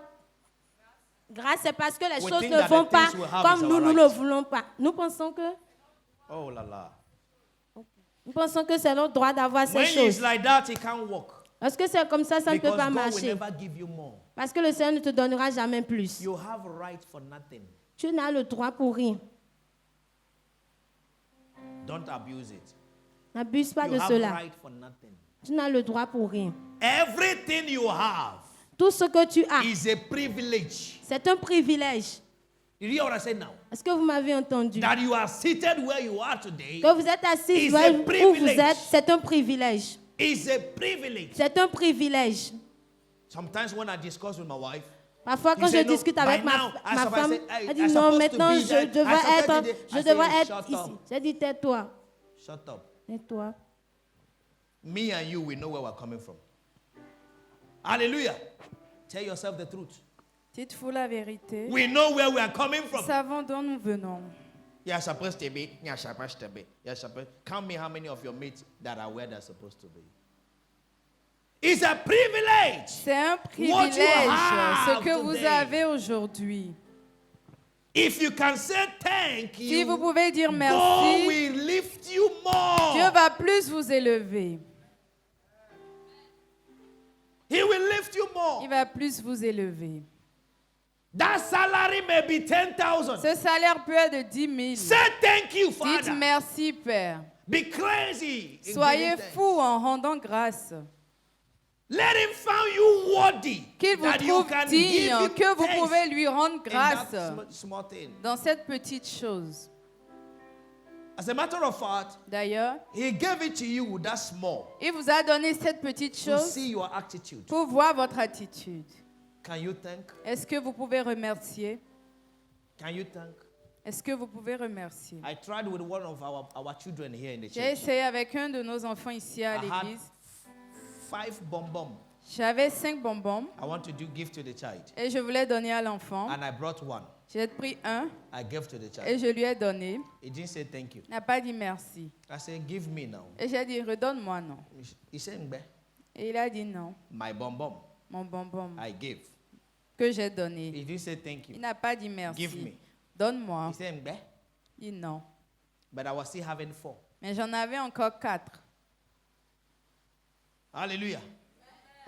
grâce, c'est parce que les We choses think ne that vont the pas things we have comme is nous, our nous right. le voulons pas. Nous pensons que c'est notre droit d'avoir ces When it's choses. like that, it can't work. Lorsque c'est comme ça ne Because peut pas God will marcher. never give you more. Parce que le Seigneur ne te donnera jamais plus. You have a right for nothing. Tu n'as le droit pour rien. Don't abuse it. N'abuse pas You de have cela. right for nothing. Tu n'as le droit pour rien. Everything you have Tout ce que tu as, is a privilege. c'est un privilège. You hear what I said now? Est-ce que vous m'avez entendu? That you are seated where you are today Que vous êtes assis is là a où vous privilege. êtes, c'est un privilège. is a privilege. C'est un privilège. Sometimes when I discuss with my wife, Parfois, quand you je say, no, discute avec by ma now, I femme, supposed- hey, elle dit I non, supposed to maintenant be je there. I devrais supposed être, to be there. je I devrais say, être shut ici. up. J'ai dit tais-toi, shut up. tais-toi. Me and you, we know where we're coming from. Hallelujah. Tell yourself the truth. Dites-vous la vérité. We know where we are coming Nous from. savons d'où nous venons. You're supposed to be. You're supposed to be. You're supposed. Count me how many of your mates that are where they're supposed to be. It's a privilege. C'est un What privilège you have ce que vous today. avez aujourd'hui. If you can say thank you, Si vous pouvez dire God merci, will lift you more. Dieu va plus vous élever. He will lift you more. Il va plus vous élever. That salary may be 10,000. Ce salaire peut être de 10 000. Say thank you, Dites Father. merci, Père. Be crazy. in Soyez giving thanks. fous en rendant grâce. Let him find you worthy. Qu'il vous that you trouve can give digne, him que vous thanks pouvez lui rendre in that grâce small thing. dans cette petite chose. As a matter of fact, D'ailleurs, he gave it to you that small il vous a donné cette petite to chose see your attitude. pour voir votre attitude. Can you thank? Est-ce que vous pouvez remercier? Can you thank? Est-ce que vous pouvez remercier? I tried with one of our children here in the J'ai church. essayé avec un de nos enfants ici à I had l'église. 5 bonbons. J'avais 5 bonbons I want to give to the child. et je voulais donner à l'enfant. And I brought one. J'ai pris un I gave to the child. et je lui ai donné. He didn't say thank you. Il n'a pas dit merci. I said, give me now. Et j'ai dit, redonne-moi, non. He said, "Mbe, Et il a dit non, my bonbon mon bonbon I gave. que j'ai donné. He didn't say thank Il you. n'a pas dit merci. Give me. Donne-moi. He said, "Mbe," Il dit non. but I was still having 4. Mais j'en avais encore 4. Hallelujah.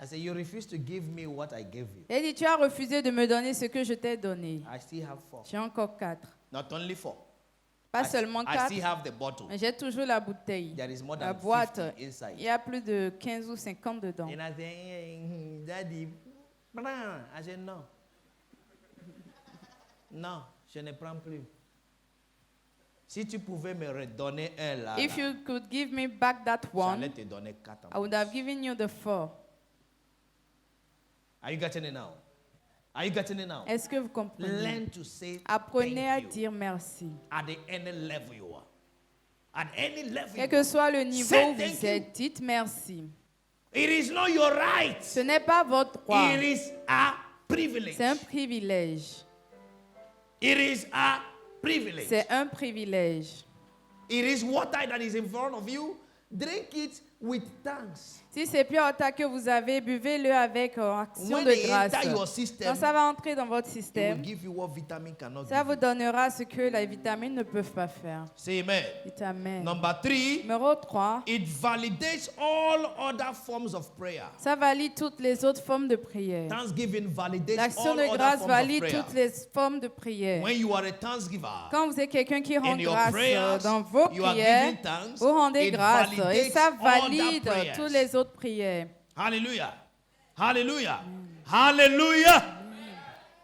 I said, you refuse to give me what I gave you. Il dit, tu as refusé de me donner ce que je t'ai donné. I still have 4. J'ai encore 4. Not only 4. Pas seulement I 4, still have the bottle. mais j'ai toujours la bouteille. There is more La than boîte, 50 inside. il y a plus de 15 ou 50 dedans. And I said, Daddy, I said, no. Non, je ne prends plus. Si tu pouvais me redonner un là, If you could give me back that j'allais one, te donner 4. I would have given you the 4. Are you getting it now? Are you getting it now? Est-ce que vous comprenez? Learn to say Apprenez à thank you dire merci. at any level you are. At any level Quel you que are. soit le niveau Say où thank vous êtes, dites merci. It is not your right. Ce n'est pas votre droit. It is a privilege. C'est un privilège. It is a privilege. C'est un privilège. It is water that is in front of you. Drink it with thanks. Si c'est pure water que vous avez, buvez-le avec action When de it grâce. enter your system, Quand ça va entrer dans votre it will système, give you what vitamin cannot ça give vous you. donnera ce que les vitamines ne peuvent pas faire. Say amen. Dites amen. Number 3, Numéro 3, it validates all other forms of prayer. ça valide toutes les autres formes de prière. Thanksgiving validates L'action all de other grâce forms of valide prayer. toutes les formes de prière. When you are a thanksgiver, Quand vous êtes quelqu'un qui rend in your grâce prayers, dans vos you are prières, giving thanks, vous rendez it grâce. Et validates ça all other valide prayers. toutes les autres prières. Hallelujah. Hallelujah. Hallelujah.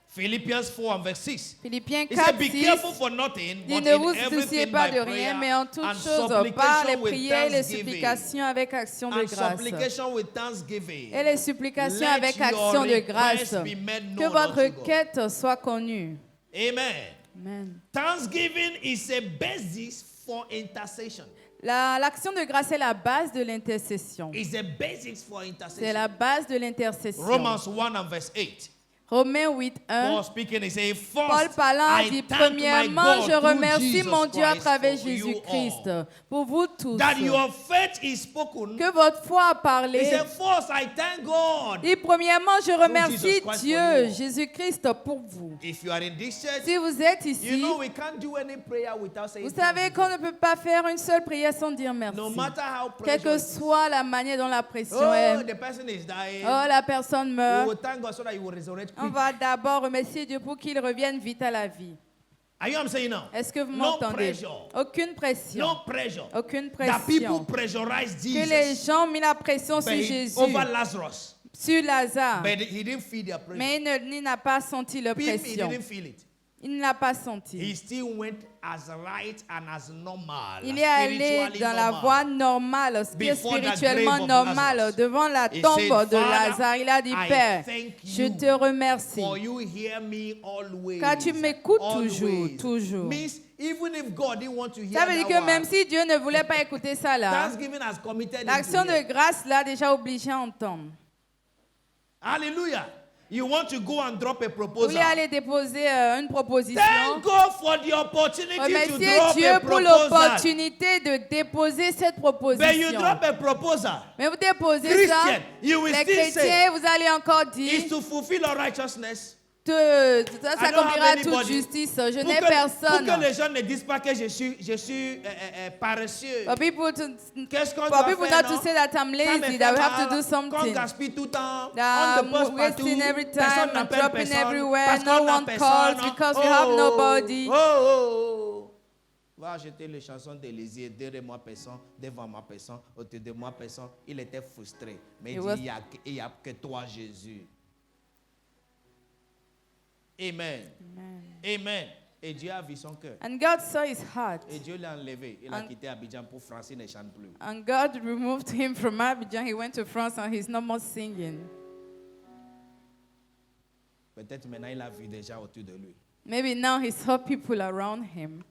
Philippians 4 and verse 6. Philippiens He said, 4, be 6, careful for nothing, dit but ne in vous souciez everything pas by de prayer rien, mais en toutes and choses, par les supplication with prières et les thanksgiving. supplications avec action de And grâce. supplication with thanksgiving. Et les supplications Let avec your action de grâce. request be made Que known votre unto God. requête soit connue. Amen. Amen. Thanksgiving is a basis for intercession. L'action de grâce est la base de l'intercession. It's a basis for C'est intercession. la base de l'intercession. Romans 1 and verse 8. Romains 8, 1. Paul speaking, he says, Paul first, parlant I dit, thank my premièrement, God je through remercie Jesus mon Dieu à Christ travers for you Jésus-Christ, all, pour vous tous, that your faith is spoken. que votre foi a He parlé. said, first, I thank God. Et premièrement, je remercie Jesus Christ Dieu, for you. Jésus-Christ, pour vous. If you are in this church, Si vous êtes you ici, know we can't do any prayer without saying vous savez thank qu'on you. ne peut pas faire une seule prière sans dire merci. No matter how Quelle que precious it is. soit la manière dont la pression Oh, est. the person is dying. Oh, la personne We meurt. will thank God so that he will resurrect On quick. va d'abord remercier Dieu pour qu'il revienne vite à la vie. Are you what I'm saying now? Est-ce que vous No m'entendez? pressure. Aucune pression. No pressure. Aucune That people pression. pressurize Que les Jesus gens ont mis la pression sur but Jésus over Lazarus. sur Lazare. But he didn't feel their pressure. Mais il n'a pas senti leur He pression. didn't feel it. Il ne l'a pas senti. He still went as right and as normal. Il est allé spiritually dans la normal. voie normale, ce qui est Before the spirituellement grave of normal, Lazarus. devant la He tombe said, de Father, Lazare. Il a dit, I Père, thank je you te remercie. For you hear me always. Car tu m'écoutes Always. toujours, toujours. Means even if God didn't want to hear Ça veut dire that que même one, si Dieu ne voulait pas écouter ça là, Thanksgiving has committed him l'action to hear. de grâce l'a déjà obligé à entendre. Hallelujah. You want to go and drop a Vous proposal. voulez aller déposer une proposition. Thank God for the opportunity to Remerciez drop Dieu a pour proposal. l'opportunité de déposer cette But you proposition. drop a proposal. Mais vous déposez Christian, ça, you will les still say, chrétiens, vous allez encore dire is to fulfill all righteousness. ça I don't have accomplira toute anybody. justice. Je Pour n'ai que personne. les gens ne disent pas que je suis paresseux. For people Qu'est-ce qu'on for doit people faire, not non? to say that I'm Ça me lazy, fait that we have mal, to do qu'on something. gaspille tout le temps, That on dépose I'm partout, wasting every personne time, I'm n'appelle dropping personne, everywhere, parce no qu'on n'a one personne. calls because we have nobody. Oh. Va acheter les chansons d'Élisée, derrière moi personne, devant moi personne, autour de moi personne. Il était frustré. Mais il dit, il n'y a que toi, Jésus. Amen. Amen. Et Dieu a vu son cœur. And God saw his heart. Et Dieu l'a enlevé. Il a quitté Abidjan pour Francine ne chante plus. And God removed him from Abidjan. He went to France and he's no more singing. Peut-être maintenant il a vu déjà autour de lui. Maybe now he saw people around him.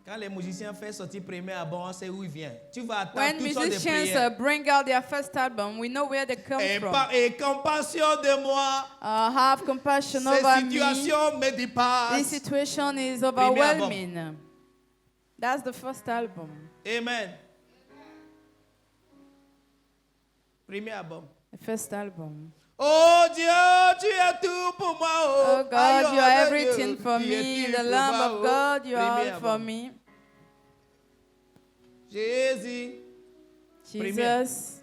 Quand les musiciens font sortir premier album, on sait où il vient. Tu vas attendre When toutes sortes de musicians prières. bring out their first album, we know where they come from. Et compassion de moi, Have compassion ces over me. situations me This dépassent. situation is overwhelming. That's the first album. Amen. Premier album. The first album. Oh Dieu, tu es tout pour moi. Oh God, Aïe, you are oh, everything Dieu, for tu es me. tout The pour Lamb moi, of oh. God, you are Premier all for album. me. Jésus. Jesus.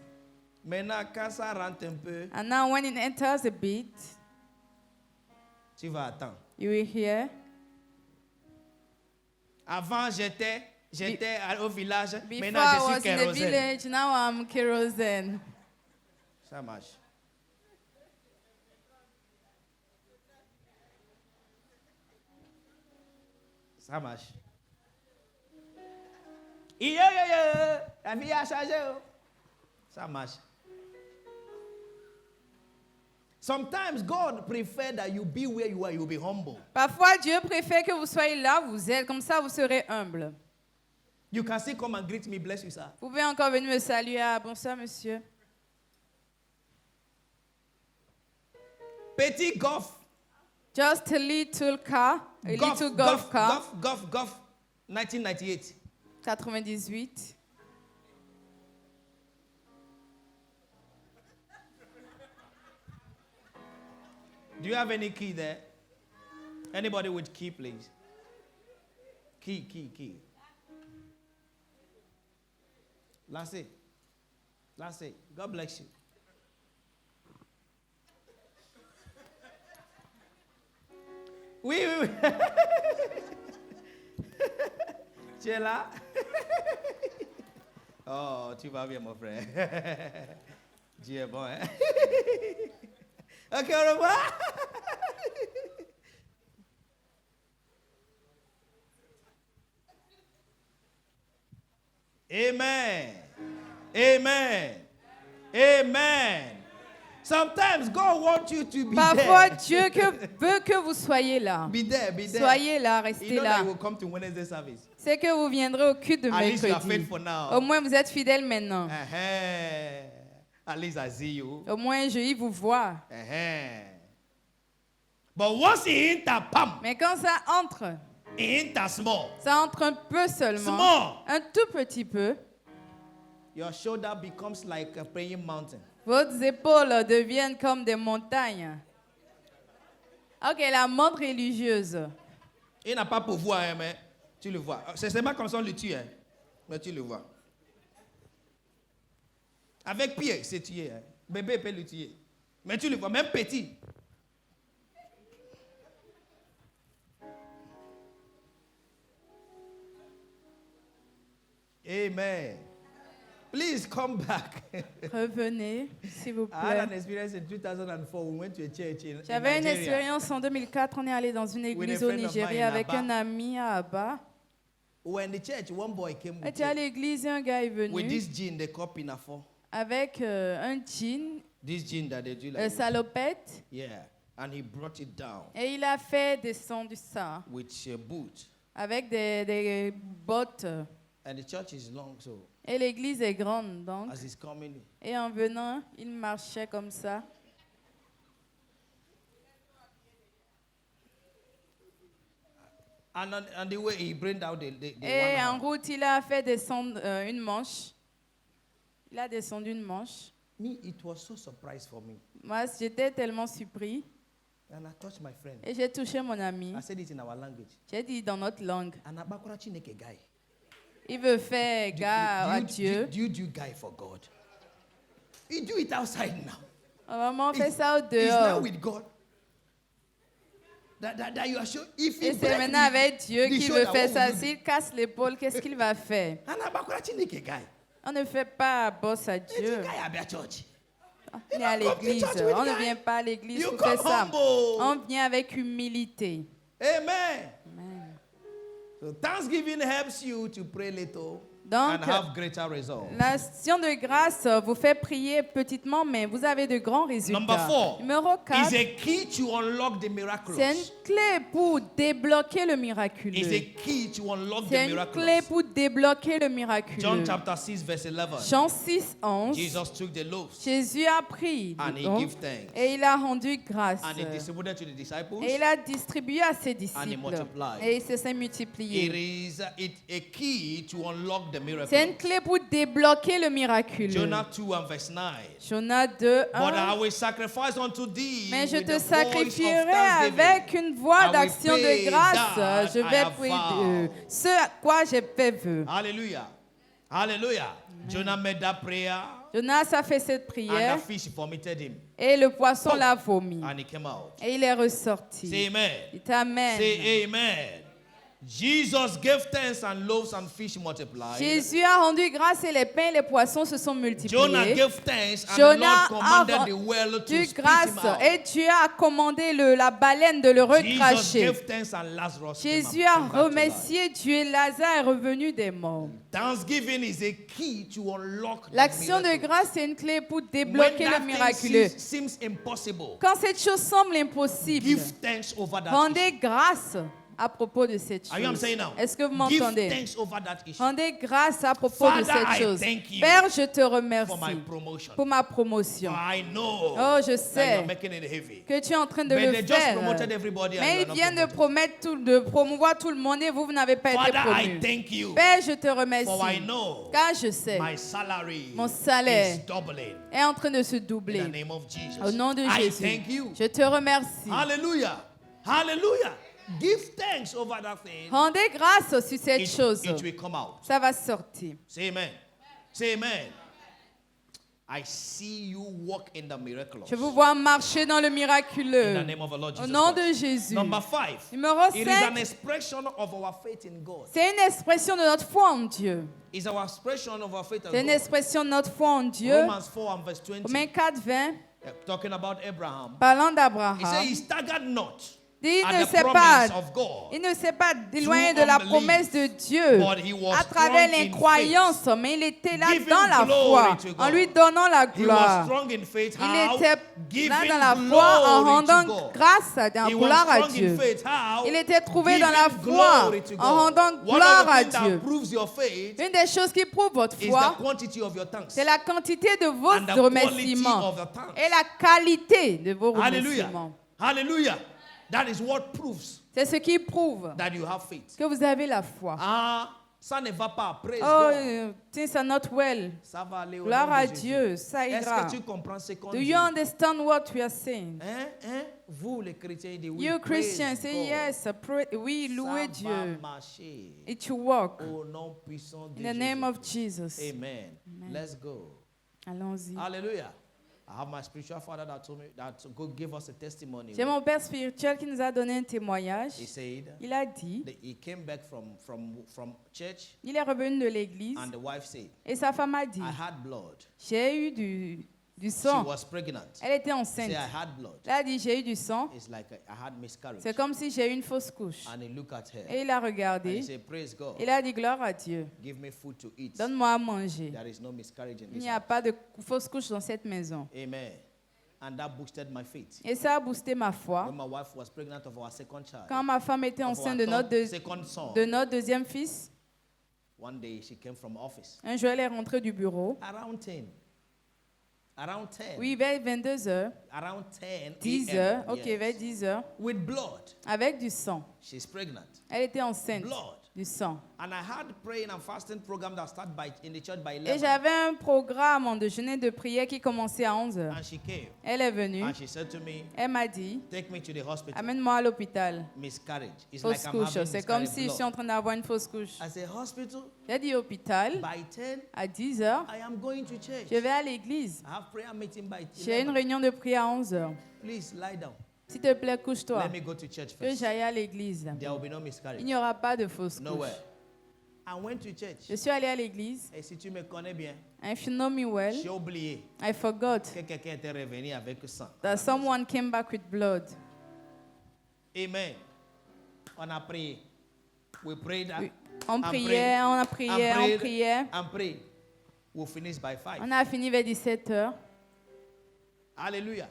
Maintenant, quand ça rentre un peu, And now when it enters a bit, tu vas attendre. you will hear. Avant, j'étais au village. Before Maintenant, I je was suis in the kérosène. village, now I'm kerosene. Ça marche. Ça marche. La vie a changé. Ça marche. Sometimes God prefers that you be where you are, you be humble. Parfois, Dieu préfère que vous soyez là, vous êtes, comme ça vous serez humble. You can still come and greet me, bless you, sir. Vous pouvez encore venir me saluer. Ah, bonsoir, monsieur. Petit golf. Just a little car, a little golf car. Golf. 1998. 98. Do you have any key there? Anybody with key, please? Key. That's it. God bless you. Oui. Tu es là? Oh, tu vas bien, mon frère. Dieu est bon, hein? Ok, au revoir. Amen. Sometimes God wants you to be Parfois, there. Dieu veut que vous soyez là. Be there. Soyez là, You restez know là. that you will come to Wednesday service. C'est que vous viendrez au culte de At least you are mercredi. faithful now. Au moins, vous êtes fidèles maintenant. At least I see you. Au moins, je y vous vois. But once he enter, pam, Mais quand ça entre, he enter small. ça entre un peu seulement. Small. Un tout petit peu. Your shoulder becomes like a praying mountain. Vos épaules deviennent comme des montagnes. Ok, la montre religieuse. Il n'a pas pouvoir, hein, mais tu le vois. C'est seulement comme ça on le tue, hein, mais tu le vois. Avec pied, c'est tué. Hein. Bébé peut le tuer. Mais tu le vois, même petit. Amen. Please come back. Revenez, s'il vous I had an plaît. experience in 2004. We went to a church in J'avais une Nigeria. expérience en 2004. On est allé dans une église au friend of mine Nigeria in avec Aba. un ami à Abba. When the church, one boy came On with, était à l'église et un gars est with venu this jean, they call pinafore. avec un jean, This jean that they do like salopette, yeah, and he brought it down et il a fait descendre ça with a boot. avec des bottes. And the church is long, so Et l'église est grande, donc. as he's coming, Et en venant, il marchait comme ça. and on the way he bring out the Et one en hand. route, il a fait descendre une manche. Il a descendu une manche. Me, it was so surprise for me. Moi, j'étais tellement surpris. And I touched my friend. Et j'ai touché mon ami. I said it in our language. J'ai dit dans notre langue. And Abakura Chineke guy. Il veut faire gars à Dieu. Do you do guy for God? You do it outside now. Maman fait ça au It's now dehors. with God. That you are sure. If Et you c'est break maintenant avec Dieu the qu'il shoulder, veut faire what ça. will you do? S'il casse l'épaule, qu'est-ce qu'il va faire? And Abakura Chineke guy. On ne fait pas boss à It's Dieu. a guy at their church. On est à don't come to l'église. church with On ne guy. vient pas à l'église You pour come faire ça. humble. On vient avec humilité. Amen. Amen. So Thanksgiving helps you to pray little Donc, and have greater results. l'action de grâce vous fait prier petitement, mais vous avez de grands résultats. Number 4 Numéro is 4, a key to unlock the c'est une miraculous. clé pour débloquer le Is miraculeux. a key to unlock the C'est une clé miraculous. pour débloquer le miraculeux. John chapter 6 verse 11. Jean 6, 11. Jesus took the loaves Jésus a pris and he donc, gave thanks et il a rendu grâce. and he distributed to the disciples. Et il a distribué à ses And he disciples. multiplied. Et il s'est It multiplié. is a key to unlock the C'est une miracle. clé pour débloquer le miraculeux. Jonah 2 and verse 9. Jonas 2, But 1. I will sacrifice unto thee Mais je with te the voice of sacrifierai thanksgiving. avec une voix I will d'action pay de grâce. that Je I vais have prier vowed. ce à quoi j'ai fait vœu. Hallelujah. Hallelujah. Jonah made that prayer Jonas a fait cette and prière the fish vomited him et le poisson l'a vomi. and he came out. Et il est ressorti. Say amen. Dites Amen. Say amen. Jesus gave thanks and loaves and fish multiplied. Jésus a rendu grâce et les pains et les poissons se sont Jonah multipliés. gave thanks and the Jonas Lord a commanded the whale to rendu spit him grâce out. et Dieu a commandé la baleine de le Jesus recracher. gave thanks and Lazarus Jésus came a back to life. remercié Dieu et Lazare est revenu des morts. Thanksgiving is a key to unlock the L'action de miracle. grâce est une clé pour When débloquer that le thing miraculeux. seems impossible, Quand cette chose semble impossible, give thanks over that rendez issue. grâce à propos de cette Are you chose. saying now? Est-ce que vous Give m'entendez? thanks over that issue Rendez grâce à propos de Father, cette I chose. thank you Père, je te for my remercie promotion. pour ma promotion. I know Oh, je that sais you're making it heavy. que tu es en train de But le they just faire. promoted everybody and Mais you are ils not viennent de promoted. de promouvoir tout le monde et vous n'avez pas été Father, I promu. thank you Père, je te for I remercie. know Car je sais, my salary mon salaire is doubling est en train de se in the doubler. name of Jesus. Au nom de I Jésus, thank you. je te remercie. Hallelujah. Hallelujah. Give thanks over that thing. Rendez grâce sur cette chose. It will come out. Ça va sortir. Say amen. Say amen. I see you walk in the miraculous. Je vous vois marcher dans le In the miraculeux. name of the Lord Au Jesus nom de Christ. Jésus. Number 5. Numéro It is an 5, expression of our faith in God. c'est une expression de notre foi en Dieu. It's our expression of our faith in C'est une God. expression de notre foi en Dieu. Romans 4 and verse 20. Romains 4, 20, Talking about Abraham. parlant He said d'Abraham. he staggered not Il at ne the s'est pas, promise of God, il ne s'est pas éloigné de la unbelief, promesse de Dieu but he was à travers strong in l'incroyance, mais il était là Giving dans la glory foi, to God. en lui donnant la He was gloire. strong in faith. Il How? était Giving là dans la foi en glory rendant to God. grâce He à was gloire à strong in Dieu. faith. How? Il était trouvé dans la Giving foi glory to en God. rendant One gloire of the à things that Dieu. proves your faith Une des choses qui prouve votre is foi, the quantity of your thanks. c'est la quantité de vos And the quality remerciements of the thanks. et la qualité de vos Hallelujah. remerciements. Hallelujah. That is what proves C'est ce qui prouve that you have faith. que vous avez la foi. Ah, ça ne va pas. Praise Oh, God. things are not well. Ça va aller au Gloire nom de à Jésus. Dieu, ça Est-ce ira. que tu comprends ce qu'on Do dit? you understand what we are saying? Hein? Vous, les chrétiens, dites oui. You praise Christians say God. yes, oui, louez Ça va Dieu. marcher. It will work. Au nom puissant de In the name Jésus. of Jesus. Amen. Let's go. Allons-y. Hallelujah. I have my spiritual father that told me that God gave us a testimony. J'ai mon père spirituel qui nous a donné un témoignage. He said Il a dit, that he came back from church, il est revenu de l'église and the wife said, et sa femme a dit, I had blood. j'ai eu du She sang. was pregnant. Elle était Say enceinte. I had blood. Elle a dit, j'ai eu du sang. It's like I had miscarriage. C'est comme si j'ai eu une fausse couche. And he looked at her. Et il a And he regardé. said, praise God. Il a dit, gloire à Dieu. Give me food to eat. Donne-moi à manger. There is no miscarriage in Il this n'y a house. pas de fausse couche dans cette maison. Amen. And that boosted my faith. Et ça a boosté ma foi. When my wife was pregnant of our second child, Quand ma femme était of our enceinte second son, de notre deuxième fils, one day she came from office. un jour elle est rentrée du bureau. Around 10. Around 10. Oui, vers 22 heures, Around 10. 10 a.m., heures, ok, yes. vers 10 heures, With blood. avec du sang. She's pregnant. Elle était enceinte, Blood. du sang. And I had praying and fasting program that started in the church by Et 11. j'avais un programme en déjeuner de prière qui commençait à 11 heures. And she came. Elle est venue, And she said to me, elle m'a dit, take me to the hospital. amène-moi à l'hôpital. Miscarriage. It's Fausse like I'm couche. having C'est comme miscarriage si je suis blood. en train d'avoir une fausse couche. I said, hospital? J'ai dit hôpital, By 10, à 10 heures, I am going to church. je vais à l'église. I have prayer meeting by J'ai une 11. réunion de prière à 11 heures. Please lie down. S'il te plaît, couche-toi. Let me go to church Que first. j'aille à l'église. There will be no Il miscarriage. n'y aura pas de fausse couche. Nowhere. I went to church. Je suis allée à l'église. Et si tu me connais bien, If you know me well, j'ai oublié I forgot que quelqu'un était revenu avec sang. that someone came back with blood. Amen. On a prié. We prayed. Oui. On and priait, prayed, on a prié, and on prayed, priait. and prayed. We'll finish by 5. On a fini vers 17 heures. Hallelujah.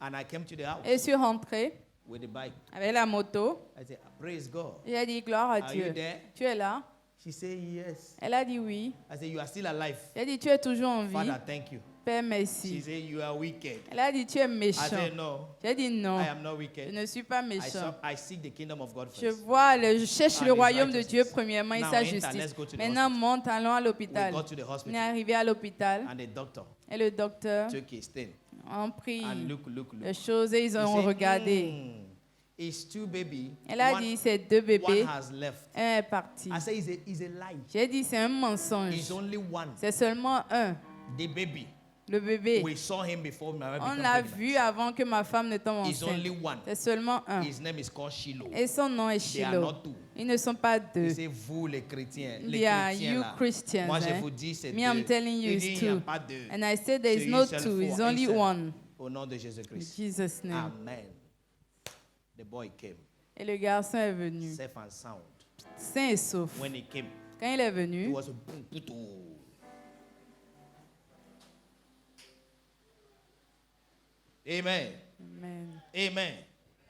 And I came to the house Et je suis rentrée with the bike. avec la moto. I said, praise God. J'ai dit gloire à Are you Dieu. there? Tu es là? She said, yes. Elle a dit oui. I said, you are still alive. J'ai dit tu es toujours en vie. Father, thank you. Père, She merci. said, you are wicked. Elle a dit tu es I méchant. said, no, J'ai dit non. I am not Je wicked. ne suis pas méchant. I seek the kingdom of God Je first. je cherche And le his royaume de Dieu righteousness. premièrement et Now sa enter, let's justice. go to the Maintenant, hospital. monte, allons à We l'hôpital. got to the On est hospital. arrivé à l'hôpital And the doctor et le docteur took his thing a pris and look. les choses et ils He ont said, regardé. it's 2 baby. Elle a dit c'est 2 bébés. One has left. Un est parti. I said, it's a lie. J'ai dit c'est un It's mensonge. only one. C'est seulement un. The baby. Le bébé. We saw him before my wife On became l'a pregnant. vu avant que ma femme ne tombe It's only enceinte. one. C'est seulement un. His name is called Shiloh. Et son nom est They are Shiloh. not two. Ils ne sont pas Il deux. c'est vous les chrétiens. Les Yeah, chrétiens you là. Christians. Moi je eh? vous dis c'est Me, deux. I'm telling you Il it's dit, il n'y a two. pas deux. And I said there C'est is une no seule two, foi, it's une only seule. one. Au nom de In Jésus-Christ. Jesus' name. Amen. The boy came, Et le garçon est venu, safe and sound. sain et sauf. When he came, Quand il est he venu, was a boom, boom, boom. Amen. Amen. Amen.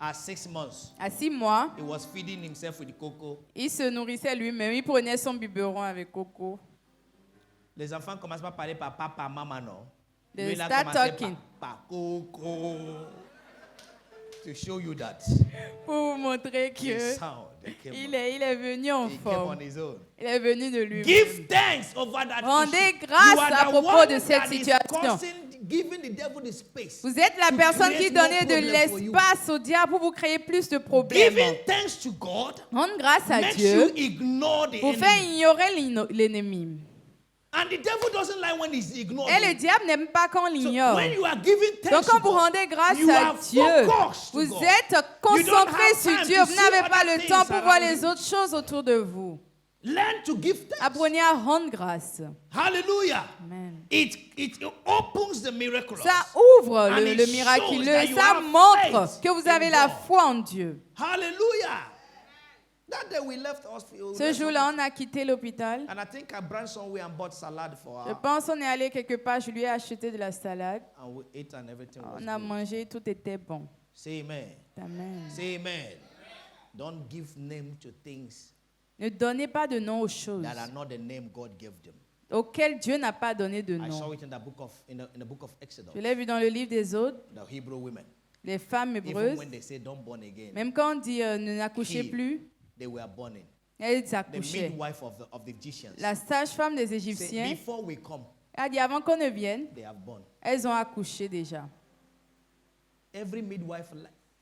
At 6 months, À 6 mois, he was feeding himself with cocoa. il se nourrissait lui-même. Il prenait son biberon avec Coco. Les enfants commencent pas à parler par papa, maman, non? They Lui, il a start commencé talking. par coco. To show you that. Pour vous montrer The que sound that came il est venu en He came on forme. his own. Il est venu de lui. Give thanks over that Rendez issue. grâce You are à the propos one de cette that is situation. giving the devil the space. Vous êtes la to personne qui create more donnait de problem for you. l'espace au diable pour vous créer plus de problèmes. Giving thanks to God Rendre grâce à makes Dieu you ignore the pour faire enemy. ignorer l'ennemi. And the devil doesn't like when he's ignored. Et le diable n'aime pas quand on So l'ignore. when you are giving Donc thanks quand to vous God, rendez grâce you à are Dieu, focused to vous God. êtes You don't concentré have sur time Dieu. to Vous see n'avez pas other le temps things pour voir around les you. autres choses autour de vous. Learn to give thanks. Apprenez à rendre grâce. Hallelujah. Amen. It opens the miraculous. Ça ouvre And le it miraculeux shows that et you ça have montre faith que vous in avez la God. foi en Dieu. Hallelujah. That day we left hospital. Ce jour-là, on a quitté l'hôpital. And I think I ran somewhere and bought salad for Je her. pense qu'on est allé quelque part, je lui ai acheté de la salade. And we ate and everything was On a good. mangé, tout était bon. Say amen. Amen. Say amen. Don't give name to things Ne donnez pas de nom aux choses that are not the name God gave them. auxquelles Dieu n'a pas donné de I saw nom. it in the book of Exodus. Je l'ai vu dans le livre des autres, The Hebrew women. les femmes Even hébreuses. when they say don't born again, Même quand on dit ne n'accouchez Kill. plus, they were born in. elles The accouchaient. midwife of the Egyptians. La sage-femme des Say, Égyptiens before we come, a dit avant qu'on ne vienne, they have born. elles ont accouché déjà. Every midwife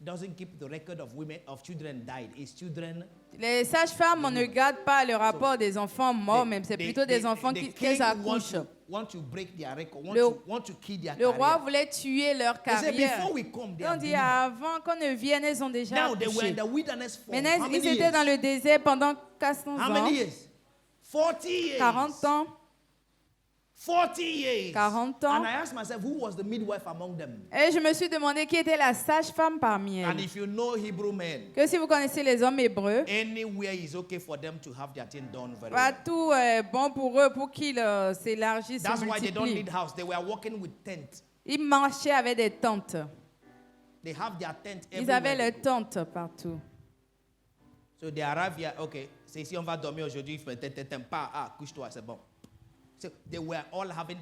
doesn't keep the record of children died. It's children Les sages-femmes ne gardent pas le rapport des enfants morts, mais c'est plutôt des enfants qu'elles accouchent. Want to break their record, want to kill their Le roi career. voulait tuer leur They said, carrière. before we come, they Et on are dit believers. avant qu'on ne vienne, elles ont déjà Now they were in accouché. the wilderness for Maintenant, how ils many étaient years? dans le désert pendant 400 How many ans, years? 40 years. 40 ans. 40 years. 40 ans. And I asked myself, who was the midwife among them? Et je me suis demandé qui était la sage-femme parmi And elles. if you know Hebrew men, Que si vous connaissez les hommes hébreux, anywhere is okay for them to have their thing done very pas well. tout est bon pour eux pour qu'ils s'élargissent, se That's why they don't multiplient. need house. They were walking with tent. Ils marchaient avec des tentes. They have their tent Ils everywhere. avaient les tentes partout. So they arrive here, okay, c'est ici on va dormir aujourd'hui, t'aimes pas, ah, couche-toi, c'est bon. So they were all having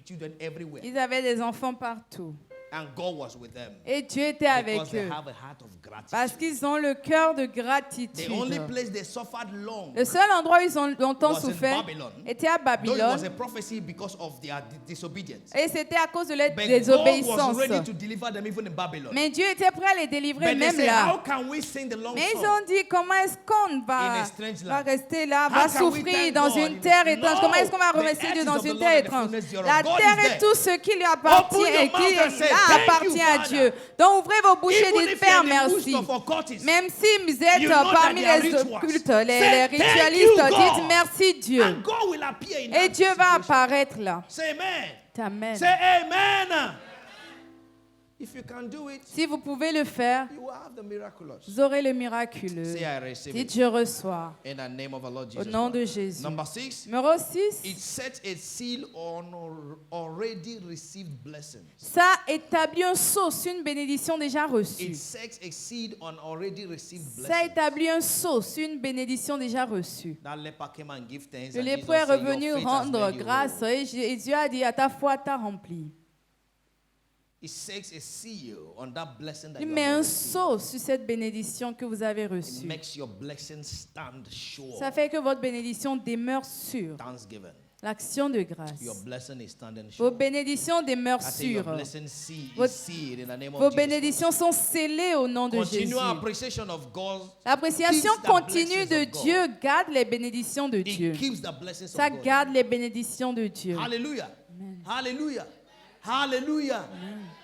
children everywhere. Ils avaient des enfants partout. And God was with them. Et Dieu était avec Because they eux. have a heart of gratitude. Parce qu'ils ont le cœur de The gratitude. only place they suffered long Le seul endroit où ils ont longtemps was in souffert Babylon. était à Though it was a Babylone. prophecy because of their disobedience. Et c'était à cause de leur But God was désobéissance. ready to deliver them even in Babylon. Mais Dieu était prêt à les délivrer But they même say, là. how can we sing the long Mais ils song? ont dit, comment est-ce qu'on In va a strange land. rester là, How va can we souffrir thank dans God une in terre this- étrange? No. Comment est-ce qu'on va The remercier earth Dieu is dans of the une Lord terre and the étrange? fullness thereof. La God terre is est there. tout ce qui lui appartient Open your et mouth and say, qui thank appartient you, à Father. Dieu. Donc ouvrez vos bouches et Even dites if Père, you're in the merci. midst of occultists, Même si vous êtes you know parmi that they are les rituals. occultes, Say, les thank ritualistes, you, dites God. merci Dieu. and God will appear in Et that Dieu va situation. apparaître là. Say amen. Amen. Say amen. If you can do it, Si vous pouvez le faire, you will have the miraculous. vous aurez le miraculeux. Say I receive Dites it. je reçois. In the name of our Lord Au Jesus nom de Christ. Jésus. Number 6, Numéro 6. it sets a seal on already received blessings. Ça établit un sceau sur une bénédiction déjà reçue. It sets a seal on already received Ça blessings. établit un sceau sur une bénédiction déjà reçue. That leper came and give thanks. Le and lépreux Jesus est said, revenu "Your faith has rendre made you grâce whole." et Dieu a dit à ta foi t'a rempli. It sets a seal on that blessing that Il you met have un received. sceau sur cette bénédiction que vous avez It reçue. makes your blessing stand sure. Ça fait que votre bénédiction demeure sûre. Thanksgiving. L'action de grâce. Your blessing is standing Vos sure. bénédictions demeurent I say your sûres. blessing is Votre- sealed in the name of Vos Jesus bénédictions sont scellées au nom de Christ. Jésus. Continual appreciation of God. L'appréciation keeps the continue blessings de of God. Dieu garde les bénédictions de It Dieu. keeps the blessings Ça of God. garde les bénédictions de Dieu. Hallelujah. Hallelujah. Hallelujah.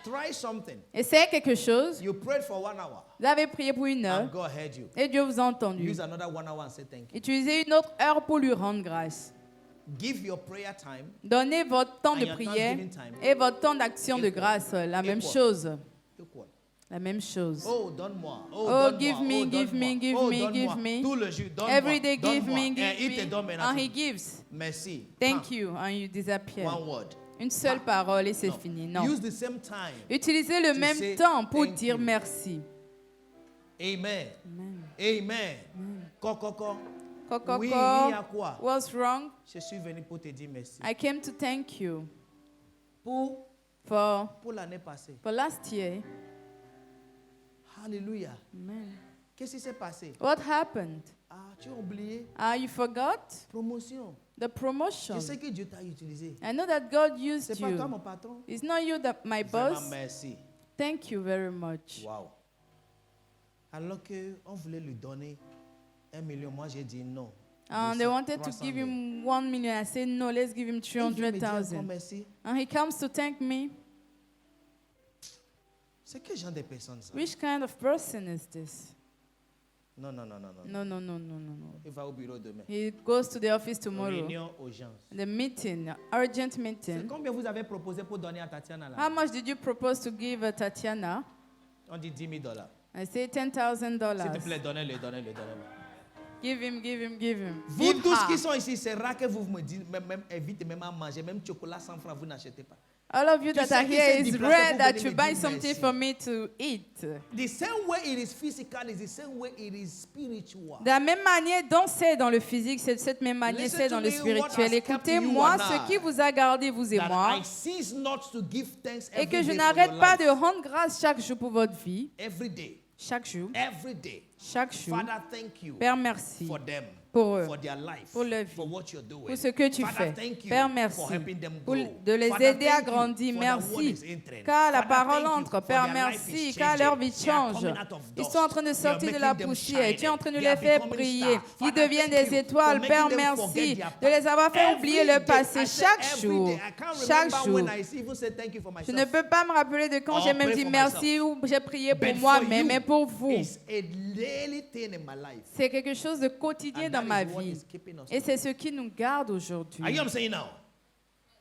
Try something. Essayez quelque chose. You prayed for 1 hour Vous avez prié pour une and heure God heard you. et Dieu vous a entendu. Use another 1 hour and say thank you. Utilisez une autre heure pour lui rendre grâce. Give your prayer time Donnez votre temps And de your prière thanksgiving time. et votre temps d'action de Equal. grâce. La même Equal. chose. equal. La même chose. Oh, donne-moi. Oh, donne-moi. give me, Oh, give me, donne-moi. give Oh, me, donne-moi. give me. Tout le jour, donne-moi. Every day, give donne-moi. me, Et il give te donne me. maintenant. And he gives. Merci. Thank you. And you disappear. One word. Une seule parole et c'est No. fini. Non. Use the same time. Utilisez le to même say temps pour thank dire you. merci. Amen. Amen. Amen. Coco. Coco, Oui, il y a quoi? what's wrong? Je suis venu pour te dire merci. I came to thank you Pour for l'année passée. last year. Alléluia. Amen. Qu'est-ce qui s'est passé? What happened? Ah, tu as oublié. You forgot Promotion. the promotion. Je sais que Dieu t'a utilisé. I know that God used C'est pas toi you. mon patron. It's not you that my Vraiment, boss. merci. Thank you very much. Wow. Alors qu'on voulait lui donner 1 million, moi j'ai dit non. And they wanted to 300 give 000. him 1 million. I said, no, let's give him Et il vient me dire encore 300,000. merci. And he comes to thank me. C'est quel genre de personne ça? Which kind of person is this? Non. No, no, no, no, no, no. Il va au bureau demain. He goes to the office tomorrow. Réunion urgence. The meeting, urgent C'est meeting. combien vous avez proposé pour donner à Tatiana là? How much did you propose to give Tatiana? On dit $10,000. I say S'il te $10,000. plaît, donnez-le. Give him, give him, give him. Vous Give tous her. qui sont ici, c'est rare que vous me dites, même évitez même à manger, même chocolat 100 francs, vous n'achetez pas. All of you Tu that sais are qui here, s'est it's déplacé rare pour that venir you me buy dire something merci. for me to eat. The same way it is physical is the same way it is spiritual. De la même manière dont c'est dans le physique, c'est de cette même manière Listen c'est to dans le me, what spirituel. has kept Écoutez-moi, you and ce I, qui vous a gardé, vous et That moi, I cease not to give thanks et que every je day for n'arrête your pas life. de rendre grâce chaque jour pour votre vie. Every day. Chaque jour. Every day. Chaque jour. Father, thank you Père, merci for them. pour eux, for their life, pour leur vie, for what you're doing. pour ce que tu Father, fais. thank you Père, for merci helping them pour grow. de les Father, aider à thank you grandir. for the word Merci, is entering. car la Father, parole thank you entre. for Père, their life merci, is car leur changing. vie They are change. coming out of Ils dust. sont en train de You are sortir de making la them poussière. Tu es en train de shining. les They are faire becoming briller. stars. Ils Father, deviennent thank des you étoiles. for Père, making them merci forget their de les avoir fait past. oublier Every le day, passé I say chaque every jour. day. I can't Chaque remember jour. when I even said thank you for Je myself. ne peux pas me rappeler de quand Or j'ai même pray dit for merci myself. ou j'ai prié pour But for moi-même, you, mais pour vous. it's a daily thing in my life. C'est quelque chose de quotidien And dans that ma is what vie. is keeping us Et alive. c'est ce qui nous garde aujourd'hui. Are you what I'm saying now?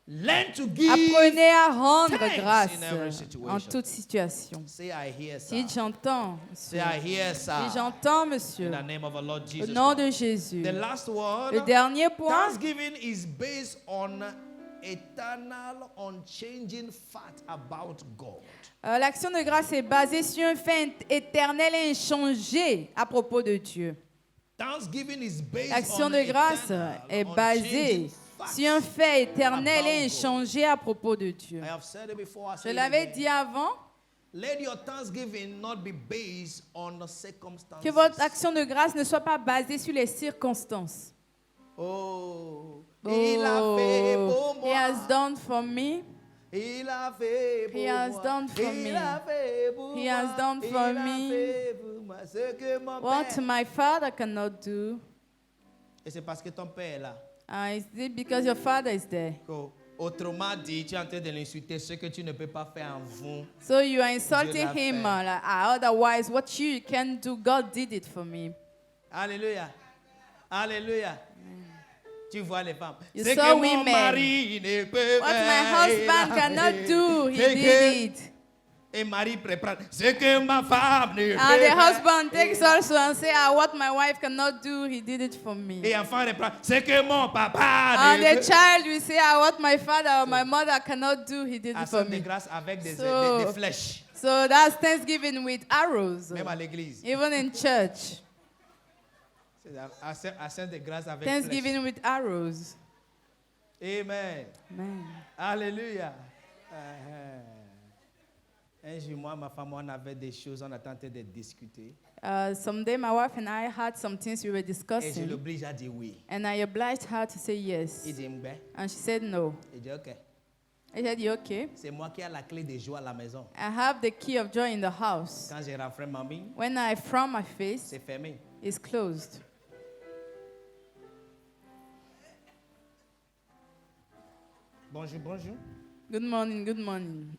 Learn to give. Apprenez à rendre thanks grâce in every situation. en toute situation. Say I hear, sir. Dites j'entends, Say monsieur. I hear, sir. Dites j'entends, monsieur. In the name of our Lord Au Jesus nom de Christ. Jésus. The last one. Le dernier point, Thanksgiving is based on eternal, unchanging fact about God. l'action de grâce est basée sur un fait éternel et inchangé à propos de Dieu. Thanksgiving is based L'action on de grâce eternal, est basée unchanging facts sur un fait éternel et about God. inchangé à propos de Dieu. I have said it before. I Je say it l'avais again. dit avant, Let your thanksgiving not be based on the circumstances. que votre action de grâce ne soit pas basée sur les circonstances. Oh, il a fait pour He has moi. done for me. Il a fait pour He has moi. done for Il me. a fait pour He moi. has done Il for a me. fait pour moi ce que mon What père. my father cannot do. Et c'est parce que ton père est là. Is it because your father is there? Autrement dit, tu es en train de l'insulter, ce que tu ne peux pas faire en vous. So you are insulting l'a him. fait. Like, otherwise, what you can do, God did it for me. Alléluia. Alléluia. Tu vois les femmes. You C'est saw que mon women. mari ne peut What my faire, il husband a cannot fait. do, he C'est did que- it. Et Marie prépare. Ce que ma femme ne peut And the faire. husband takes also and say, what my wife cannot do, he did it for me. Et enfant reprend. Ce que mon papa And ne the peut. child will say, what my father or my mother cannot do, he did it for Action de me. grâce avec So- des flèches. So that's Thanksgiving with arrows, Même à l'église. even in church. C'est action de grâce avec Thanksgiving with arrows. flèches. Amen. Amen. Alléluia. Un jour, moi, ma femme, on avait des choses, on a tenté de discuter. Someday my wife and I had some things we were Et je discussing, l'oblige à dire oui. and I obliged her to say yes. Il dit, Mbé. And she said no. Il dit, OK. I said, you okay? C'est moi qui ai la clé de joie à la maison. I have the key of joy in the house. Quand j'ai rentré mamie, When I frown my face, c'est fermé. it's closed. Bonjour, bonjour. Good morning, good morning.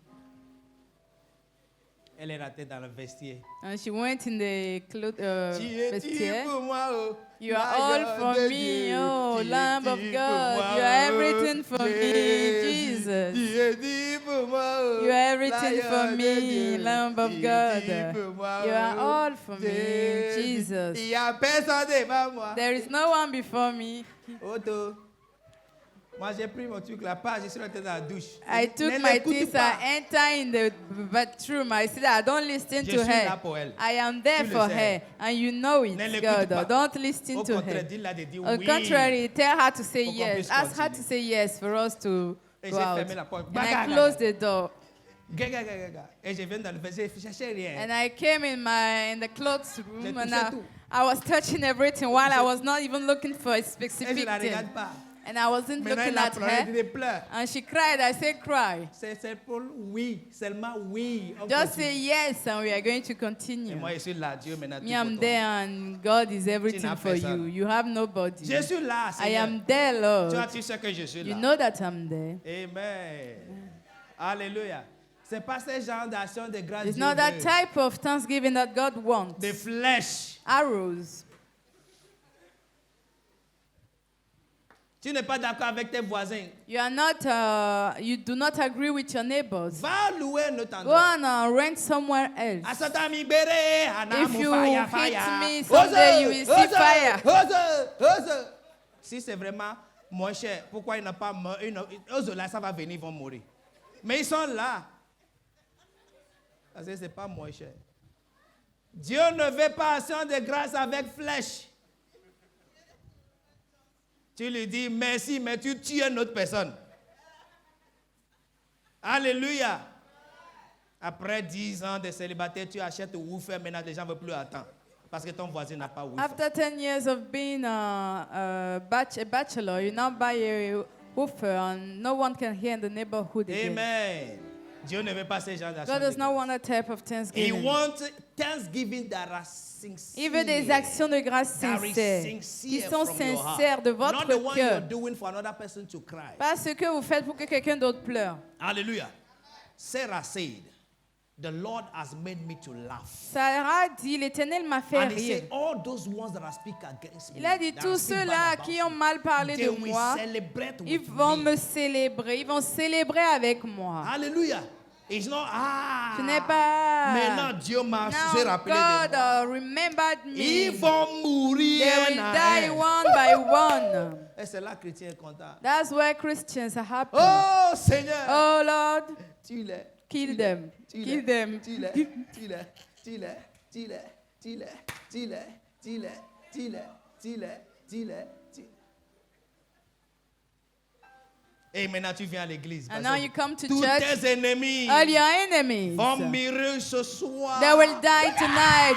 Elle est rentrée dans le vestiaire. And she went in the Tu es vestiaire. pour moi, oh. You are all Lion for de me, Dieu. oh Tu es Lamb of dit God. pour moi, You are oh. everything for me, Jesus. Tu es dit pour moi, oh. You are everything Lion for de me, Dieu. Lamb of Tu es God. dit pour moi, You are oh. all for me, Jesus. Il n'y a personne devant moi. There is no one before me. Otto. Moi, j'ai pris mon truc là-bas, je suis rentré dans la douche. I took Ne my l'écoute things pas. and enter in the bathroom. I said, I don't listen Je to suis là her. pour elle. I am there Tu le for sais. her. And you know it, Ne l'écoute pas. God. Don't listen Au to contraire, her. dis-la de dire On oui. the contrary, tell her to say Pour qu'on yes. puisse Ask her continuer. to say yes for us to Et go j'ai out. fermé la porte. And I closed the door. Et je viens dans le vestiaire, je cherchais rien. And I came in the clothes room J'ai and touché tout. I was touching everything while I was not even looking for a Et specific je la thing. regarde pas. And I wasn't Maintenant, looking il a at pleuré, her. il pleure. And she cried. I said, cry. C'est pour oui, seulement oui. On Just continue. say yes and we are going to Et continue. moi, je suis là, Dieu maintenant tout Me, I'm pour toi. there and God is everything n'as for you. personne. You have nobody. Je suis là, I Seigneur. am there, Toi, Lord. tu sais que je suis You là. know that I'm there. Amen. Alléluia. C'est pas ce genre d'action de grâce. It's Dieu not that veut. type of thanksgiving that God wants. De flèches. Arrows. Tu n'es pas d'accord avec tes voisins. You are not. You do not agree with your neighbors. Va louer un autre Go endroit. and rent somewhere else. Asatami bere, If you fire, hit fire. me someday, you will see fire. Ose. Si c'est vraiment moins cher, pourquoi il n'a pas ose là, ça va venir, ils vont mourir. Mais ils sont là. Parce que c'est pas moins cher. Dieu ne veut pas action de grâce avec flèche. Tu lui dis merci, mais tu tues une autre personne. Alléluia. Après 10 ans de célibataire, tu achètes ou fais, maintenant les gens ne veulent plus attendre. Parce que ton voisin n'a pas Wi-Fi. After 10 years of being a bachelor, you now buy a woofer and no one can hear in the neighborhood again. Amen. Dieu ne veut pas ces gens d'actions. God does de not grâce. want that type of He thanksgiving. wants thanksgiving that are sincere. Il veut des actions de grâce That is sincères, sincere qui sont from your heart. sincères de Not votre the one you're cœur. doing for another person to cry. Pas ce que vous faites pour que quelqu'un d'autre pleure. Hallelujah. Sarah said, the Lord has made me to laugh. Sarah dit, l'Éternel m'a fait And he rire. said, all those ones that are speak against me, Il a dit, that tous speak bad ceux-là about qui ont me, mal parlé they de will moi, celebrate ils with vont me. me célébrer, ils vont célébrer avec moi. Hallelujah. It's not, Ce n'est pas... maintenant Dieu m'a s'est Now rappelé de God moi. remembered me. Ils vont mourir They will un à die un. one by one. Et c'est là que chrétien est content. That's where Christians are happy. Oh Seigneur, Oh Lord, tue-les. kill them. Tue-les. Kill them. Tue-les. Tue-les. Tue-les. Tue-les. Tue-les. Tue-les. Tue-les. Tue-les. Tue-les. Tue-les. Tue-les. Et maintenant tu viens à l'église. And parce now que you come to tous church. tes ennemis All your enemies, vont mourir ce soir. they will die tonight.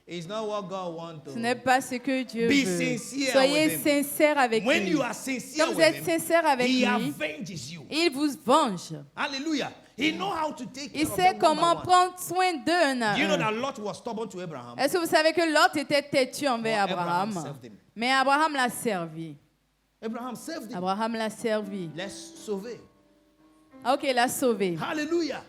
It's not what God wants. Ce n'est pas ce que Dieu Be veut. sincere Soyez with him. sincères avec When lui. you are sincere Quand vous with êtes him, sincère avec he lui, avenges you. il vous venge. Hallelujah. He know how to take care Il of sait them one comment by one. prendre soin d'eux un à You know un. that Lot was stubborn to Abraham. Est-ce que vous savez que Lot était têtu envers But Abraham Abraham? served him. Mais Abraham l'a servi. Abraham saved him. Abraham l'a servi. Let's sauver. Ok, il l'a sauvé. Hallelujah.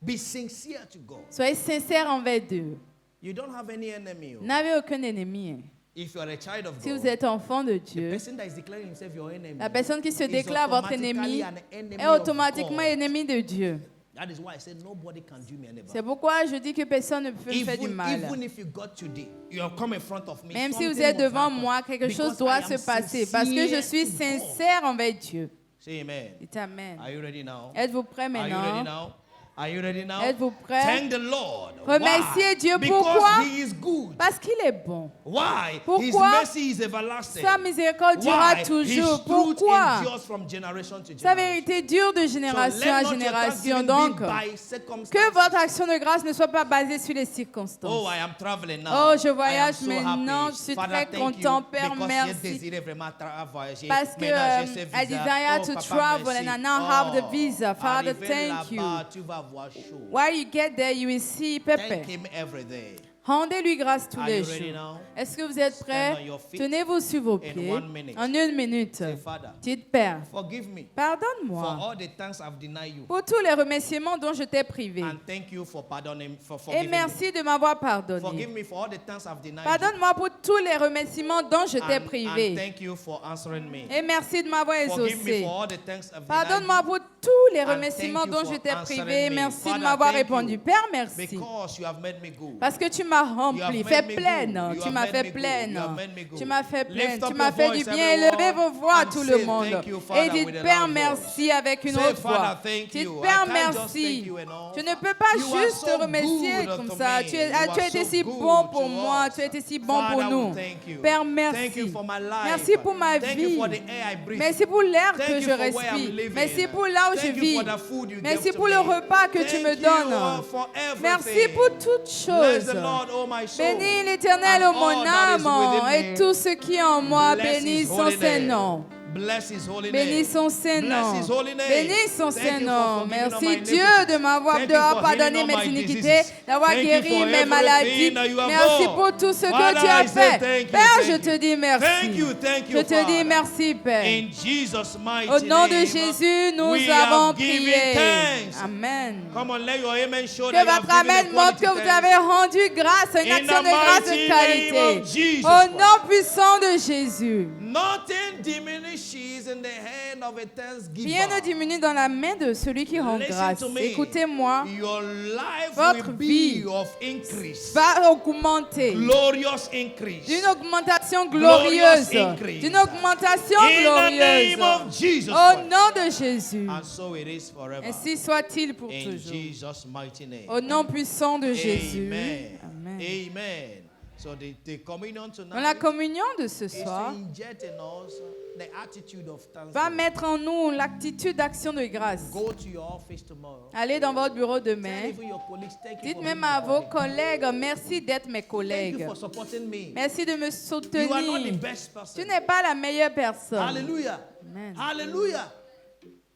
Be sincere to God. Soyez sincères envers Dieu. You don't have any enemy. Vous n'avez aucun ennemi. If you are a child of Si God, vous êtes enfant de the Dieu, person that is declaring himself your enemy la personne qui se is déclare votre automatically ennemi an enemy est of automatiquement God. ennemi de Dieu. That is why I said nobody can do me any C'est bad. pourquoi je dis que personne ne peut me faire du mal. Even if you got today, you have come in front of me. Même si vous something êtes must devant happen moi, quelque chose because doit I se am passer parce que je suis sincere to God. sincère envers Dieu. Say amen. Dites Amen. Are you ready now? Êtes-vous prêts Are you ready maintenant? now? Are you ready now? Êtes-vous prêts? Thank the Lord. Remerciez Why? Dieu. Because Pourquoi? He is good. Parce qu'il est bon. Why? His Pourquoi? mercy is everlasting. Sa miséricorde durera Why? toujours. His truth Pourquoi? endures from generation to Sa generation. vérité dure de So génération let à not your génération. thanksgiving Donc, be by circumstances. que votre action de grâce ne soit pas basée sur les circonstances. Oh, I am traveling now. Oh, je I am voyage so maintenant. happy. Je suis Father, très thank content, you, Père, because merci. j'ai désiré vraiment voyager. Parce que Maintenant, j'ai ce I visa. desire Oh, to Papa, travel merci. and I now have the Oh, visa. Father, arrivé thank you. là-bas, tu vas voir chaud. While you get there, you will see Pepe. Thank him every day. Rendez-lui grâce tous Are les you ready jours. now? Est-ce que vous êtes Stand prêts? on your feet Tenez-vous sur vos in pieds 1 minute. en une minute. Say, Father, Dites, Père, forgive me for pardonne-moi all the thanks I've denied you. pour tous les remerciements dont je t'ai privé. And thank you for pardoning, for Et forgiving me. merci de m'avoir Forgive pardonné. me for all the thanks I've denied you. Pardonne-moi pour tous les remerciements dont je t'ai And privé. thank you for answering me. Et merci de m'avoir Forgive me exaucé. for all the thanks I've denied Pardonne-moi you. pour tous les And remerciements thank you dont for je t'ai answering privé. me. Merci de Father, m'avoir thank répondu. you. Père, merci. Because you have made me good. Parce que tu m'as You have rempli, made fait me pleine. good. You Tu have m'as made fait me good. pleine. You have made me good. Tu m'as fait pleine. Lift up Tu m'as your fait voice, du bien. everyone, Élevez vos voix and tout say le monde. thank you, Et Father, dites with a Père loud merci avec une Say, autre Father, voix. thank Dites you. Père I can't just thank merci. you enough. Je ne peux pas You are juste so te remercier good comme to ça. me. Tu You are as été so si good bon to pour moi. us. Tu as été si bon pour Father, nous. we thank you. Père, Thank merci. you for my life. Merci pour ma Thank you vie. for the air I breathe. Merci pour l'air Thank que you je for where I'm respire. living. Merci pour là où je Thank you vis. for the food you Merci give to pour le me. repas que tu Thank me you, donnes. for everything. Merci pour toutes Bless choses. the Lord, oh my soul. Bénis l'Éternel, And ô mon all that is âme, within et me. tout ce qui est en moi. Bless Bénis his son holy saint name. nom. Bless his holy name. Bénis son saint Bless nom. his holy name. Bénis son Thank saint you for nom. forgiving all Merci my Dieu iniquities. de m'avoir Thank you for pardonné healing all mes my iniquités, diseases. d'avoir Thank you guéri for mes maladies. everything that you have Merci done. pour tout ce que Father, tu as I say fait. thank you, Père, thank je you. te dis merci. Thank you, Je te dis Father. merci, Père. In Jesus' mighty Au nom de name, Jésus, nous we avons have given prié. thanks. Amen. Come on, let your amen show Que that you have votre given amen a montre quality que vous thanks. avez rendu grâce, une In action the de grâce mighty de name qualité. of Jesus Au Christ. nom puissant de Jésus. Nothing diminishes in the hand of a thanksgiver. Rien ne diminue dans la main de celui qui rend Listen grâce. to me. Écoutez-moi, Your life Votre will vie be of increase. va augmenter. Glorious increase. D'une augmentation Glorious glorieuse. increase. D'une augmentation In the name glorieuse. of Jesus Au Christ. nom de Jésus. And so it is forever. Ainsi soit-il pour In toujours. Jesus' mighty name. Au nom puissant de Jésus. Amen. Amen. Amen. So the communion Dans la tonight communion de ce is to soir, inject in us the attitude of va thanksgiving. mettre en nous l'attitude d'action de grâce. Go to your office tomorrow. Allez dans votre bureau Tell demain. even your colleagues, thank you Dites for même being à there vos for me. collègues, merci d'être mes Thank you collègues. for supporting me. Merci de me You are not the soutenir. best person. Tu n'es pas la meilleure personne. Hallelujah. Amen. Hallelujah.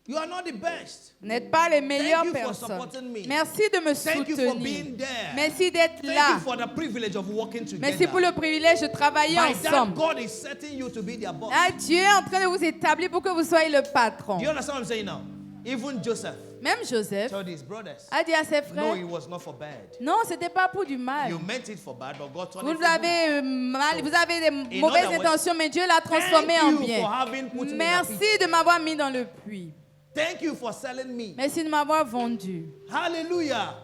You are not the best. Vous n'êtes pas les meilleures you for personnes. supporting me. Merci de me Thank you for soutenir. being there. Merci d'être Thank là. you for the privilege of working together. Merci pour le privilège de travailler By that, ensemble. God is setting you to be their boss. Ah, Dieu est en train de vous établir pour que vous soyez le patron. Do you understand what I'm saying now? Even Joseph Même Joseph told his brothers, a dit à ses no, frères, it was not for bad. non, c'était pas pour du mal. You meant it for bad, but God turned Vous it for good. avez mal, vous avez des In mauvaises other words, intentions, mais Dieu l'a transformé Thank en you bien. for having put me in the Merci pit. de m'avoir mis dans le puits. Thank you for selling me. Merci de m'avoir vendu. Hallelujah.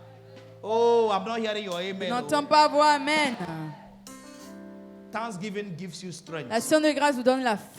Oh, I'm not hearing your Je amen. n'entends pas voix amen. Thanksgiving gives you strength. L'action de grâce vous donne la